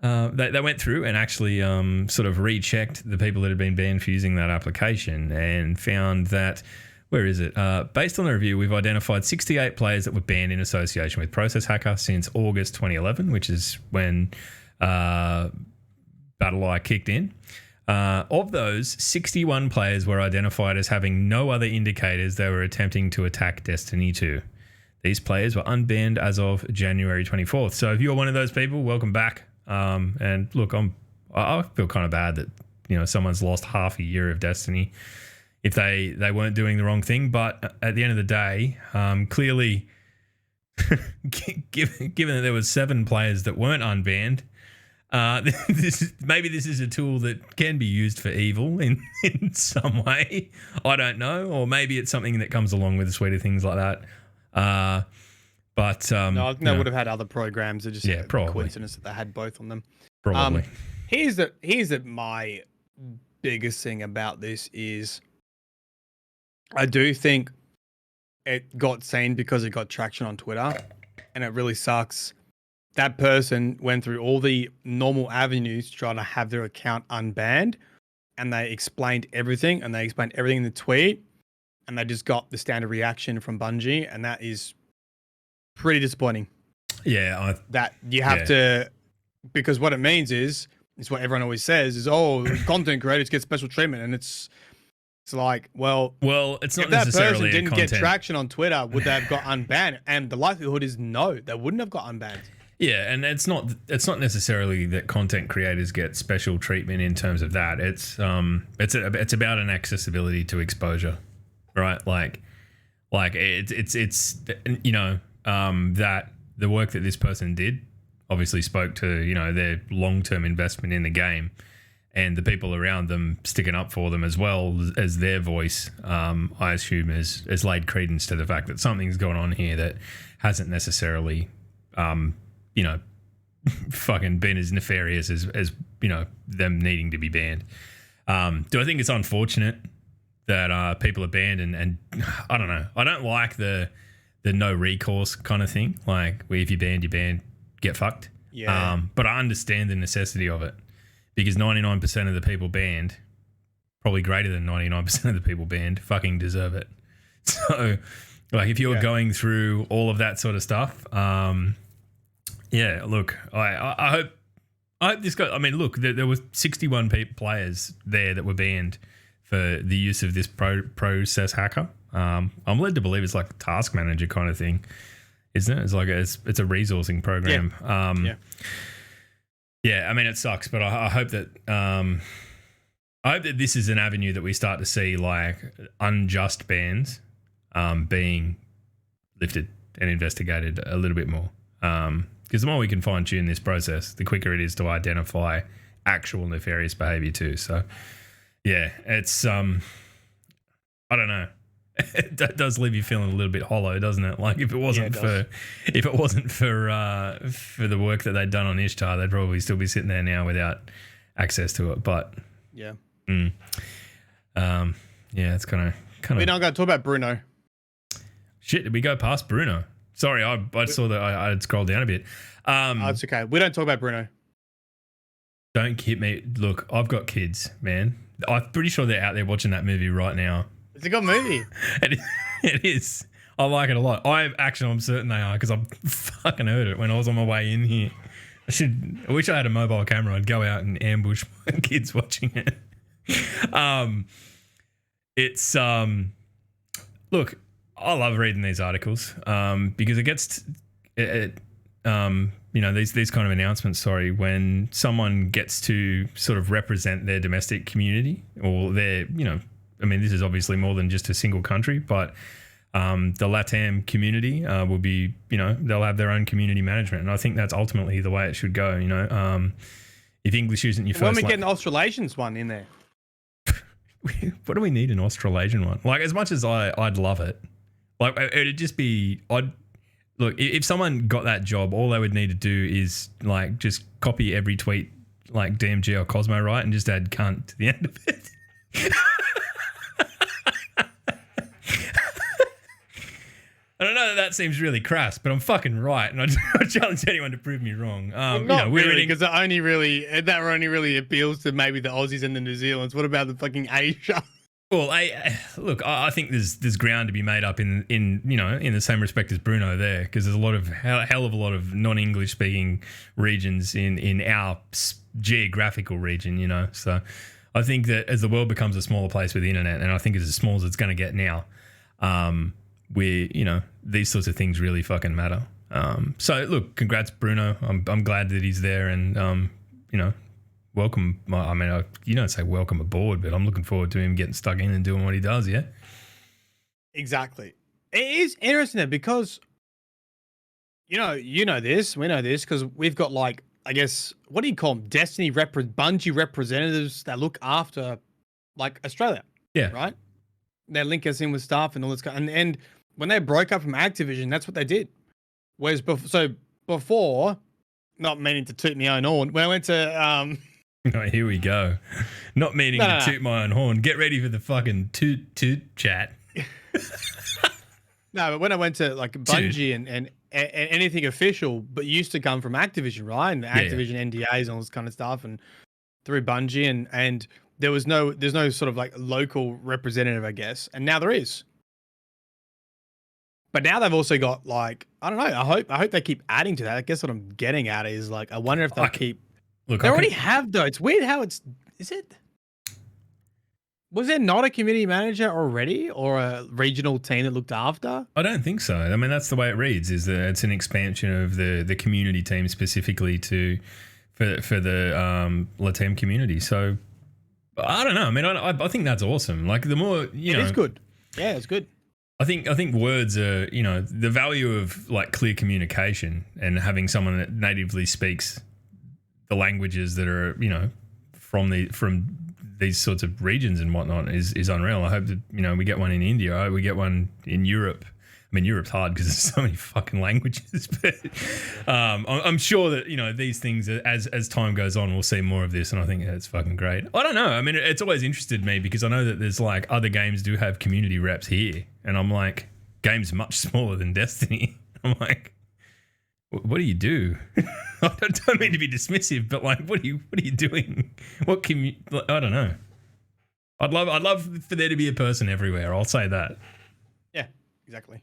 they went through and actually sort of rechecked the people that had been banned for using that application, and found that, where is it? Based on the review, we've identified 68 players that were banned in association with Process Hacker since August 2011, which is when BattleEye kicked in. Of those, 61 players were identified as having no other indicators they were attempting to attack Destiny 2. These players were unbanned as of January 24th. So if you're one of those people, welcome back. And look, I feel kind of bad that someone's lost half a year of Destiny if they weren't doing the wrong thing. But at the end of the day, clearly, given that there was 7 players that weren't unbanned, maybe this is a tool that can be used for evil in some way. I don't know, or maybe it's something that comes along with a suite of things like that. But no, I think they would have had other programs that just probably coincidence that they had both on them. Probably. Here's my biggest thing about this is, I do think it got seen because it got traction on Twitter, and it really sucks. That person went through all the normal avenues to try to have their account unbanned, and they explained everything, in the tweet, and they just got the standard reaction from Bungie, and that is pretty disappointing. Yeah. That you have to, because what it means is what everyone always says is, content creators get special treatment, and it's like, well, it's not if that necessarily person didn't content. get traction on Twitter, would they have got unbanned? And the likelihood is no, they wouldn't have got unbanned. Yeah, and it's not necessarily that content creators get special treatment in terms of that. It's about an accessibility to exposure, right? Like it's that the work that this person did obviously spoke to their long-term investment in the game, and the people around them sticking up for them as well as their voice, I assume has laid credence to the fact that something's going on here that hasn't necessarily, fucking been as nefarious as them needing to be banned. Do I think it's unfortunate that people are banned and I don't know. I don't like the no recourse kind of thing. Like, where if you're banned, get fucked. Yeah. But I understand the necessity of it because 99% of the people banned, probably greater than 99% of the people banned, fucking deserve it. So, like, if you're going through all of that sort of stuff, look, I hope this guy. I mean, look, there were 61 players there that were banned for the use of this process hacker. I'm led to believe it's like a task manager kind of thing, isn't it? It's like it's a resourcing program. I mean, it sucks, but I hope that this is an avenue that we start to see, like, unjust bans being lifted and investigated a little bit more. Because the more we can fine tune this process, the quicker it is to identify actual nefarious behavior too. So, yeah, it's I don't know. That does leave you feeling a little bit hollow, doesn't it? Like, if it wasn't for the work that they'd done on Ishtar, they'd probably still be sitting there now without access to it. But yeah, it's kind of. We're not going to talk about Bruno. Shit, did we go past Bruno? Sorry, I saw that I had scrolled down a bit. It's okay. We don't talk about Bruno. Don't kid me. Look, I've got kids, man. I'm pretty sure they're out there watching that movie right now. It's a good movie. It is. I like it a lot. I'm certain they are because I've fucking heard it when I was on my way in here. I wish I had a mobile camera. I'd go out and ambush my kids watching it. Look, I love reading these articles because it gets these kind of announcements. Sorry, when someone gets to sort of represent their domestic community or their, I mean, this is obviously more than just a single country, but the LATAM community will be, they'll have their own community management, and I think that's ultimately the way it should go. If English isn't your first, when we get an Australasians one in there, what do we need an Australasian one? Like, as much as I'd love it. Like, it'd just be look, if someone got that job, all they would need to do is, like, just copy every tweet like DMG or Cosmo, right, and just add cunt to the end of it. I don't know that seems really crass, but I'm fucking right, and I challenge anyone to prove me wrong. Not really, because that only really appeals to maybe the Aussies and the New Zealanders. What about the fucking Asia? Well, I think there's ground to be made up in the same respect as Bruno there, because there's a lot of hell of a lot of non-English speaking regions in our geographical region, So I think that as the world becomes a smaller place with the internet, and I think it's as small as it's going to get now, where these sorts of things really fucking matter. So look, congrats Bruno. I'm glad that he's there, and welcome. I mean, you don't say welcome aboard, but I'm looking forward to him getting stuck in and doing what he does. Yeah, exactly. It is interesting though, because we know this because we've got, like, I guess, what do you call them? Bungie representatives that look after, like, Australia. Yeah. Right. They link us in with stuff and all this kind. And when they broke up from Activision, that's what they did. Whereas before, not meaning to toot my own horn, when I went to Oh, here we go. Not meaning to toot my own horn. Get ready for the fucking toot chat. No, but when I went to, like, Bungie and anything official, but used to come from Activision, right? And the Activision NDAs and all this kind of stuff, and through Bungie, and there's no sort of, like, local representative, I guess. And now there is. But now they've also got, like, I don't know. I hope they keep adding to that. I guess what I'm getting at is, like, I wonder if they'll keep. Look, they already have, though. It's weird how is it? Was there not a community manager already, or a regional team that looked after? I don't think so. I mean, that's the way it reads, is that it's an expansion of the community team specifically for the LATAM community. So I don't know. I mean, I think that's awesome. Like, the more, It is good. Yeah, it's good. I think words are, the value of, like, clear communication and having someone that natively speaks the languages that are, from these sorts of regions and whatnot is unreal. I hope that, you know, we get one in India. I hope we get one in Europe. I mean, Europe's hard because there's so many fucking languages, but I'm sure that, you know, these things, as time goes on, we'll see more of this, and I think it's fucking great. I don't know. I mean, it's always interested me because I know that there's like other games do have community reps here, and I'm like, games much smaller than Destiny. I'm like, what do you do? I don't mean to be dismissive, but like, what are you doing? What can you? I don't know. I'd love for there to be a person everywhere. I'll say that. Yeah, exactly.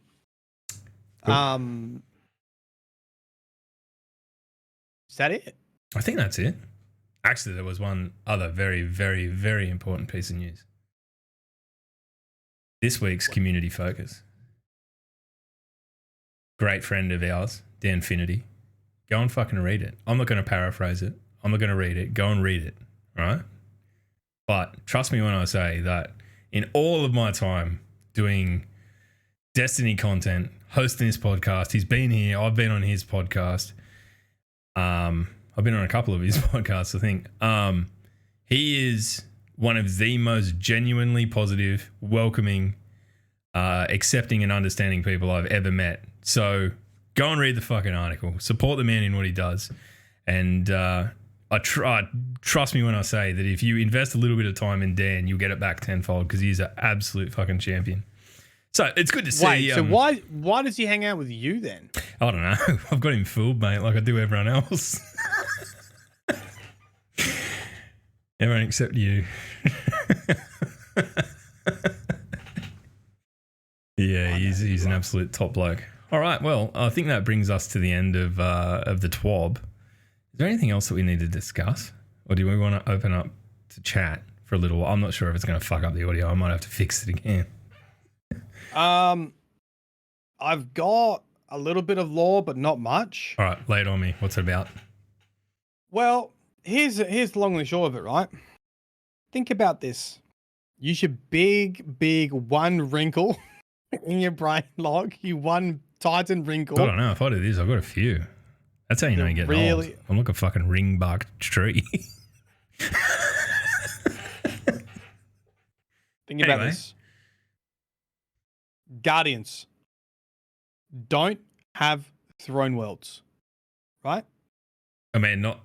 Cool. Is that it? I think that's it. Actually, there was one other very, very, very important piece of news. This week's community focus. Great friend of ours, Dan Finity. Go and fucking read it. I'm not going to paraphrase it. I'm not going to read it. Go and read it. All right? But trust me when I say that in all of my time doing Destiny content, hosting this podcast, he's been here. I've been on his podcast. I've been on a couple of his podcasts, I think. He is one of the most genuinely positive, welcoming, accepting and understanding people I've ever met. So go and read the fucking article. Support the man in what he does. And trust me when I say that if you invest a little bit of time in Dan, you'll get it back tenfold because he's an absolute fucking champion. So it's good to see. Wait, so why does he hang out with you then? I don't know. I've got him fooled, mate, like I do everyone else. Everyone except you. Yeah, he's an absolute top bloke. All right, well, I think that brings us to the end of the TWAB. Is there anything else that we need to discuss? Or do we want to open up to chat for a little while? I'm not sure if it's going to fuck up the audio. I might have to fix it again. I've got a little bit of lore, but not much. All right, lay it on me. What's it about? Well, here's the long and short of it, right? Think about this. Use your big one wrinkle in your brain log. You one Titan wrinkle. I don't know. If I do this, I've got a few. That's how you know you're getting old. I'm like a fucking ring-barked tree. Think about this. Guardians don't have throne worlds, right? I mean, not...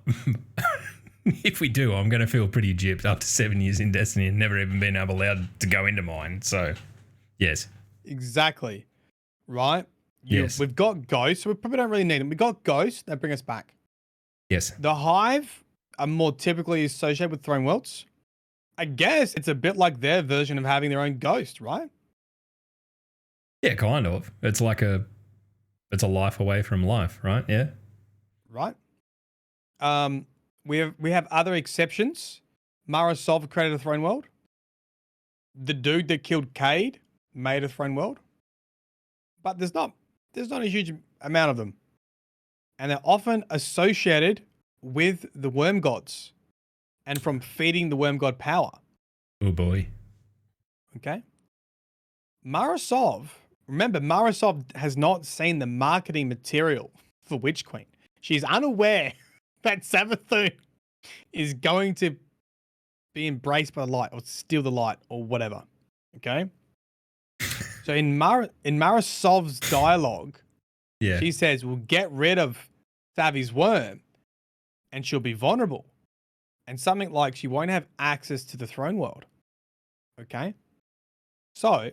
If we do, I'm going to feel pretty gypped after 7 years in Destiny and never even been allowed to go into mine. So, yes. Exactly. Right? Yes. We've got ghosts. So we probably don't really need them. We've got ghosts that bring us back. Yes. The Hive are more typically associated with throne worlds. I guess it's a bit like their version of having their own ghost, right? Yeah, kind of. It's a life away from life, right? Yeah. Right. We have other exceptions. Mara Sov created a throne world. The dude that killed Cade made a throne world. But there's not a huge amount of them. And they're often associated with the worm gods and from feeding the worm god power. Oh boy. Okay. Marasov, remember, Marasov has not seen the marketing material for Witch Queen. She's unaware that Savathun is going to be embraced by the light or steal the light or whatever. Okay. So in Marasov's dialogue, yeah, she says, we'll get rid of Savi's worm and she'll be vulnerable. And something like she won't have access to the throne world. Okay. So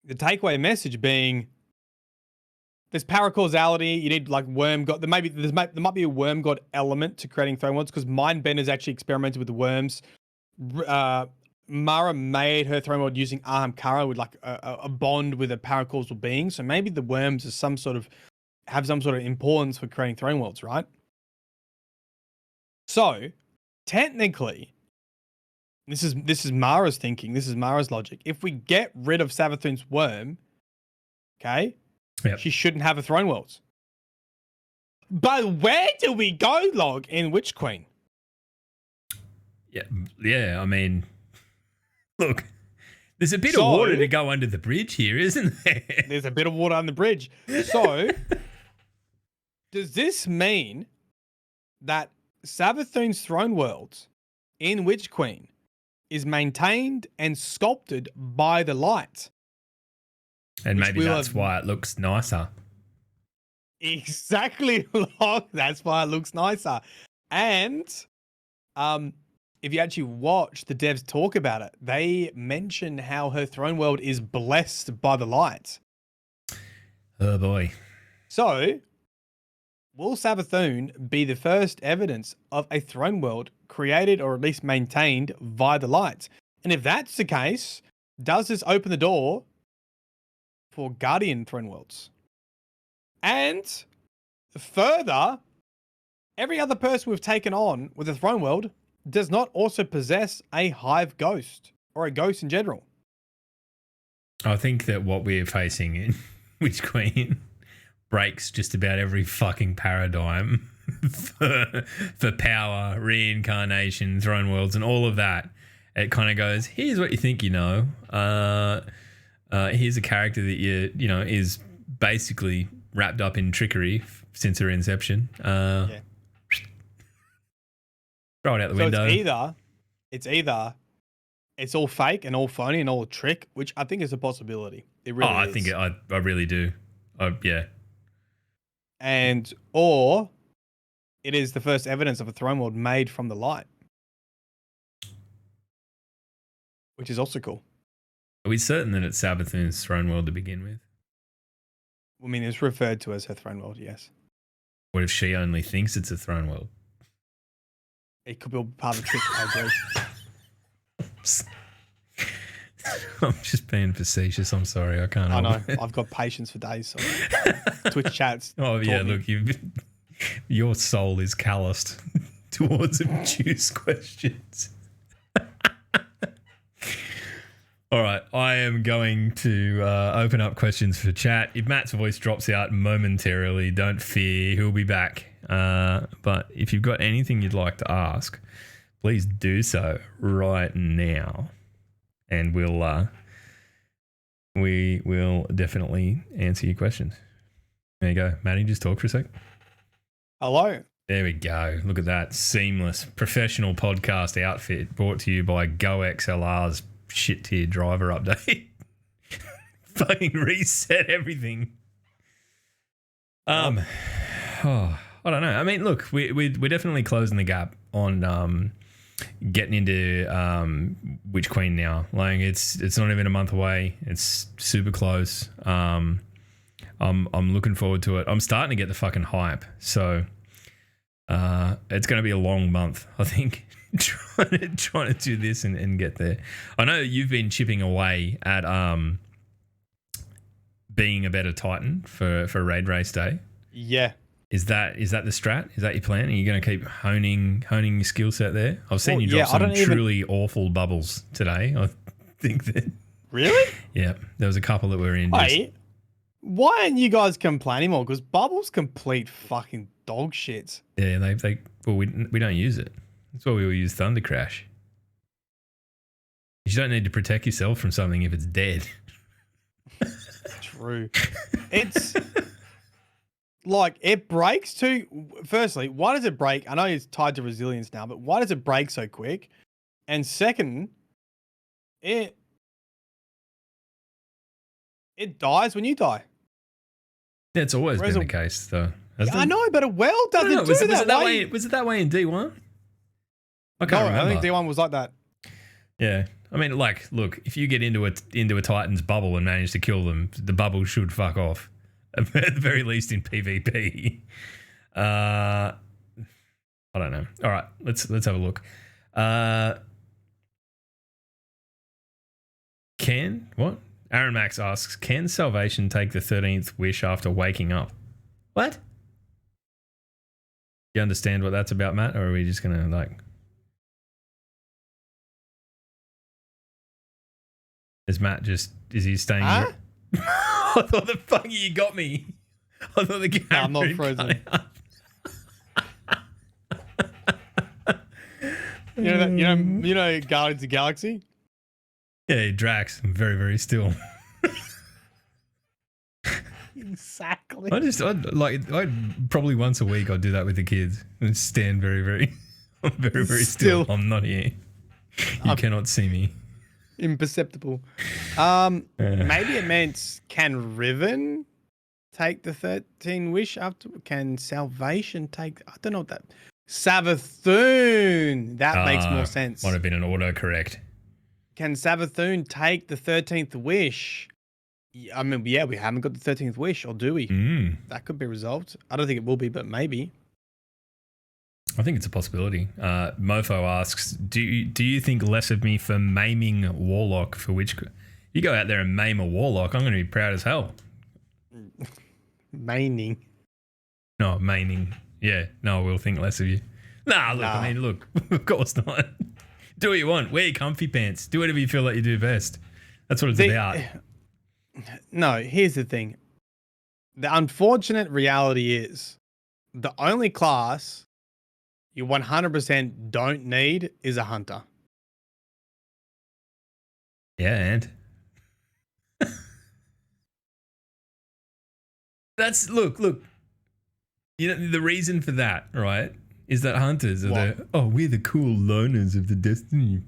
the takeaway message being there's paracausality. You need like worm god. There might be a worm god element to creating throne worlds because Mindbender's actually experimented with the worms. Mara made her throne world using Ahamkara with like a bond with a paracausal being. So maybe the worms have some sort of importance for creating throne worlds, right? So technically, this is Mara's thinking. This is Mara's logic. If we get rid of Savathun's worm, okay, yep, she shouldn't have a throne worlds. But where do we go, Log, in Witch Queen? Yeah. I mean, look, there's a bit of water to go under the bridge here, isn't there? There's a bit of water under the bridge. So, does this mean that Savathun's throne world in Witch Queen is maintained and sculpted by the light. And maybe that's why it looks nicer. Exactly. That's why it looks nicer. And if you actually watch the devs talk about it, they mention how her throne world is blessed by the light. Oh boy. So, will Savathun be the first evidence of a throne world created or at least maintained via the light? And if that's the case, does this open the door for Guardian throne worlds? And further, every other person we've taken on with a throne world does not also possess a hive ghost or a ghost in general. I think that what we're facing in Witch Queen breaks just about every fucking paradigm for power, reincarnation, throne worlds, and all of that. It kind of goes, here's what you think you know. Here's a character that you know is basically wrapped up in trickery since her inception. Throw it out the window. It's either it's all fake and all phony and all a trick, which I think is a possibility. It really is. I think I really do. Yeah. And or it is the first evidence of a throne world made from the light, which is also cool. Are we certain that it's Savathun's throne world to begin with? I mean, it's referred to as her throne world, yes. What if she only thinks it's a throne world? It could be part of the trick, I agree. I'm just being facetious. I'm sorry. I can't. I know. I've got patience for days. So Twitch chats. Oh yeah, look, your soul is calloused towards obtuse questions. All right, I am going to open up questions for chat. If Matt's voice drops out momentarily, don't fear, he'll be back. But if you've got anything you'd like to ask, please do so right now, and we will definitely answer your questions. There you go, Matty. Just talk for a sec. Hello. There we go. Look at that seamless professional podcast outfit brought to you by GoXLR's shit tier driver update. Fucking reset everything. I don't know. I mean, look, we're definitely closing the gap on getting into Witch Queen now. Like it's not even a month away. It's super close. I'm looking forward to it. I'm starting to get the fucking hype. So it's going to be a long month, I think. trying to do this and get there. I know you've been chipping away at being a better Titan for Raid Race Day. Yeah. Is that the strat? Is that your plan? Are you going to keep honing your skill set there? I've seen you drop some truly awful bubbles today. I think that. Really? Yeah, there was a couple that were in. Wait, why aren't you guys complaining more? Because bubbles complete fucking dog shit. Yeah, we don't use it. That's why we will use Thunder Crash. You don't need to protect yourself from something if it's dead. True. It's like it breaks too. Firstly, why does it break? I know it's tied to resilience now, but why does it break so quick? And second, it dies when you die. That's always been the case, though. I know, but a well doesn't do that. Was it that way in D1? I can't remember. I think D1 was like that. Yeah. I mean, like, look, if you get into a Titan's bubble and manage to kill them, the bubble should fuck off. At the very least in PvP. I don't know. All right, let's have a look. What? Aaron Max asks, can salvation take the 13th wish after waking up? What? You understand what that's about, Matt? Or are we just going to, like... Is he staying here? I thought the fuck you got me. I thought the camera. I'm not frozen. You know Guardians of the Galaxy? Yeah, Drax. I'm very, very still. Exactly. I probably once a week I'd do that with the kids and stand very, very, very, very still. I'm not here. You cannot see me. Imperceptible. Maybe it meant, can Riven take the 13 wish after? Can Salvation take? I don't know what that. Savathun. That makes more sense. Might have been an autocorrect. Can Savathun take the 13th wish? I mean, yeah, we haven't got the 13th wish, or do we? That could be resolved. I don't think it will be, but maybe. I think it's a possibility. Mofo asks, do you think less of me for maiming Warlock, for which you go out there and maim a Warlock, I'm going to be proud as hell. Maining. No, maining. Yeah, no, I will think less of you. I mean, look, of course not. Do what you want. Wear your comfy pants. Do whatever you feel like you do best. That's what it's about. No, here's the thing. The unfortunate reality is the only class you 100% don't need is a hunter. Yeah, and that's look. You know the reason for that, right? Is that hunters are we're the cool loners of the Destiny.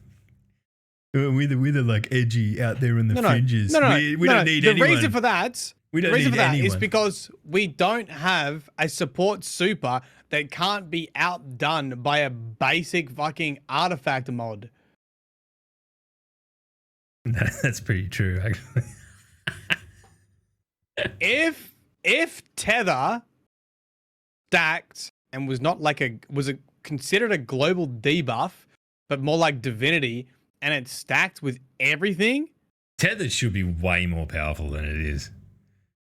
We're the like edgy out there in the fringes. We don't need anyone. The reason for that is because we don't have a support super that can't be outdone by a basic fucking artifact mod. That's pretty true, actually. If Tether stacked and was not like considered a global debuff, but more like divinity, and it's stacked with everything, Tether should be way more powerful than it is.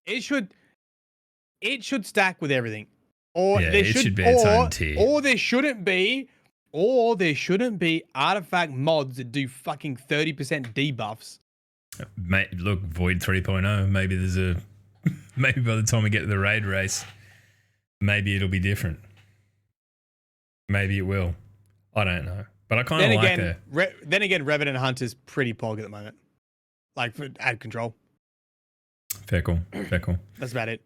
It should stack with everything. Or it should be its own tier. Or there shouldn't be artifact mods that do fucking 30% debuffs. Mate, look, Void 3.0, maybe by the time we get to the raid race, maybe it'll be different. Maybe it will. I don't know. But I kind of like it. Then again, Revenant Hunter's pretty pog at the moment. Like, for ad control. Fair call. That's about it.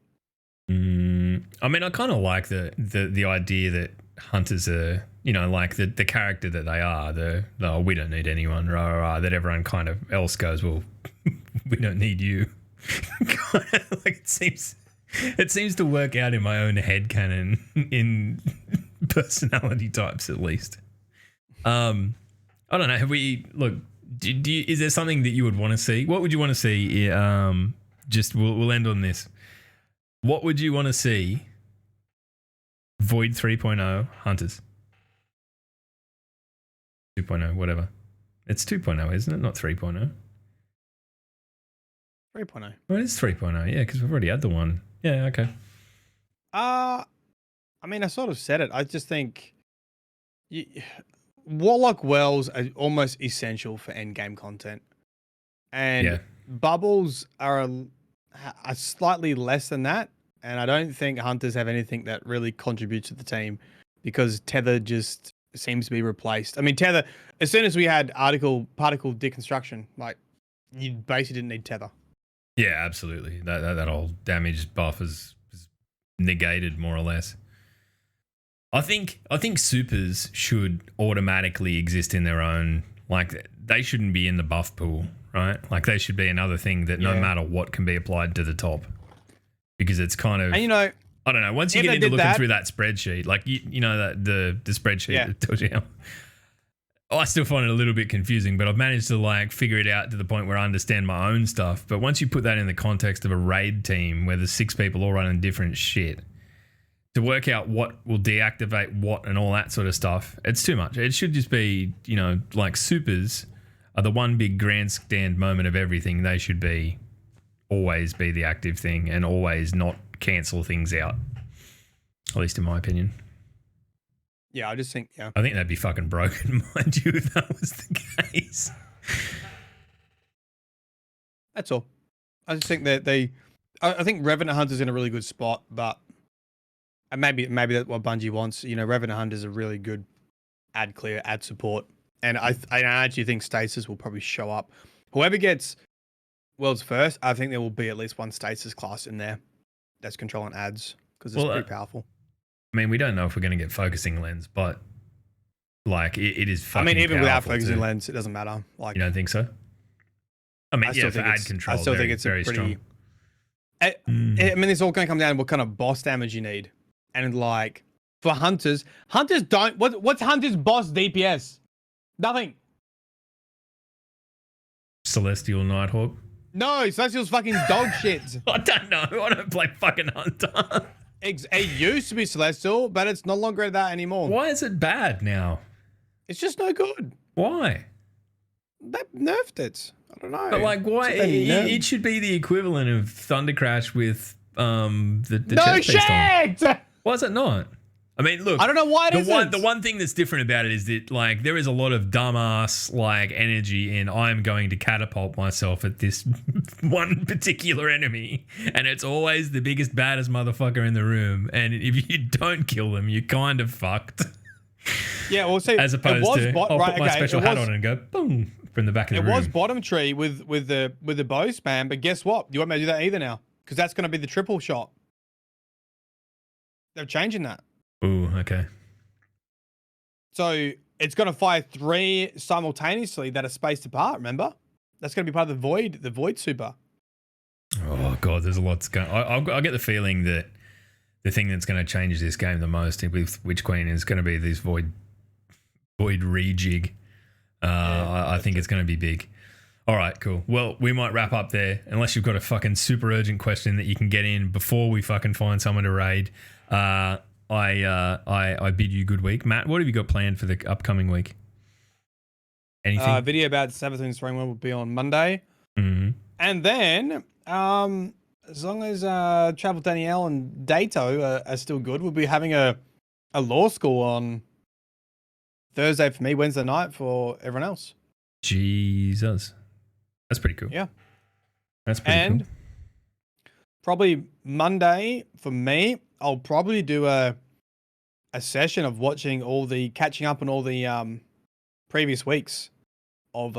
I mean, I kind of like the idea that hunters are, like the character that they are. We don't need anyone, that everyone kind of else goes, well, we don't need you. Like it seems to work out in my own headcanon in personality types, at least. I don't know. Is there something that you would want to see? What would you want to see? We'll end on this. What would you want to see? Void 3.0 Hunters. 2.0, whatever. It's 2.0, isn't it? Not 3.0. 3.0. Well, it is 3.0, yeah, because we've already had the one. Yeah, okay. I mean, I sort of said it. I just think Warlock Wells are almost essential for endgame content. And bubbles are slightly less than that. And I don't think hunters have anything that really contributes to the team because Tether just seems to be replaced. I mean, Tether, as soon as we had particle deconstruction, like, you basically didn't need Tether. Yeah, absolutely. That whole damage buff is negated more or less. I think supers should automatically exist in their own. Like, they shouldn't be in the buff pool, right? Like, they should be another thing that no matter what can be applied to the top. Because it's kind of, and I don't know. Once you get into looking through that spreadsheet, like you know that the spreadsheet that tells you how. I still find it a little bit confusing, but I've managed to like figure it out to the point where I understand my own stuff. But once you put that in the context of a raid team where there's 6 people all running different shit, to work out what will deactivate what and all that sort of stuff, it's too much. It should just be, like supers are the one big grandstand moment of everything. They should always be the active thing and always not cancel things out. At least in my opinion. Yeah, I just think, I think that'd be fucking broken, mind you, if that was the case. That's all. I just think that I think Revenant Hunter's in a really good spot, but and maybe that's what Bungie wants. Revenant Hunter's a really good ad clear, ad support. And I actually think Stasis will probably show up. Whoever gets Worlds first, I think there will be at least one Stasis class in there. that's controlling ads because it's pretty powerful. I mean, we don't know if we're going to get focusing lens, but like it is fucking. I mean, even without powerful focusing too. lens, it doesn't matter. Like, You don't think so? I mean, yeah, for ad control, I still very, think it's very a pretty. strong. I mean, it's all going to come down to what kind of boss damage you need, and like for hunters don't. What's hunters boss DPS? Nothing. Celestial Nighthawk. No, Celestial's fucking dog shit. I don't know. I don't play fucking Hunter. It used to be Celestial, but it's no longer that anymore. Why is it bad now? It's just no good. Why? They nerfed it. I don't know. But like, why? It should be the equivalent of Thunder Crash with the no chest piece on. shit. Why is it not? I mean, look. I don't know why it isn't. The one thing that's different about it is that like there is a lot of dumbass like energy in I'm going to catapult myself at this one particular enemy, and it's always the biggest baddest motherfucker in the room, and if you don't kill them, you're kind of fucked. Yeah, well, see, as opposed to I'll put my special hat on and go boom from the back of the room. It was bottom tree with the bow spam, but guess what? You won't be able to do that either now because that's going to be the triple shot. They're changing that. Ooh, okay. So it's going to fire 3 simultaneously that are spaced apart. Remember, that's going to be part of the void super. Oh god, there's a lot going. I get the feeling that the thing that's going to change this game the most with Witch Queen is going to be this void rejig. I think it's going to be big. All right, cool. Well, we might wrap up there unless you've got a fucking super urgent question that you can get in before we fucking find someone to raid. I bid you good week. Matt, what have you got planned for the upcoming week? Anything? Video about Sabathun Spring will be on Monday. Mm-hmm. And then, as long as Travel Danielle and Dato are still good, we'll be having a law school on Thursday for me, Wednesday night for everyone else. Jesus. That's pretty cool. Yeah. That's pretty cool. Probably Monday for me, I'll probably do a session of catching up on all the previous weeks of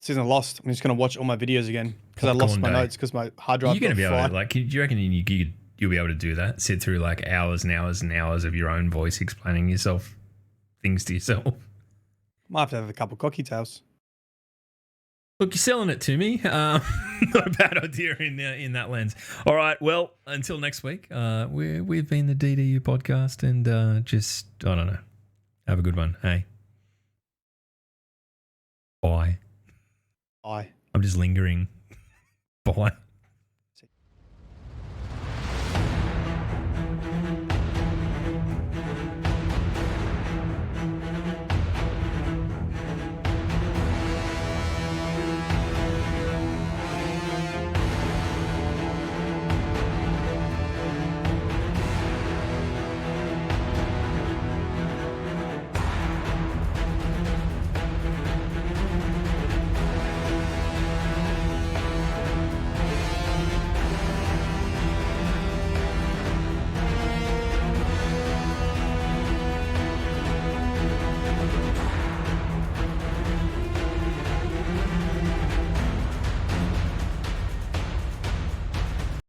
Season of Lost. I'm just going to watch all my videos again because I lost my notes because my hard drive. You're going to be able to, like, do you reckon you'll be able to do that? Sit through like hours and hours and hours of your own voice explaining things to yourself? Might have to have a couple cocky tails. Look, you're selling it to me. Not a bad idea in that lens. All right. Well, until next week, we've been the DDU podcast, and just I don't know. Have a good one. Hey. Bye. Bye. I'm just lingering. Bye.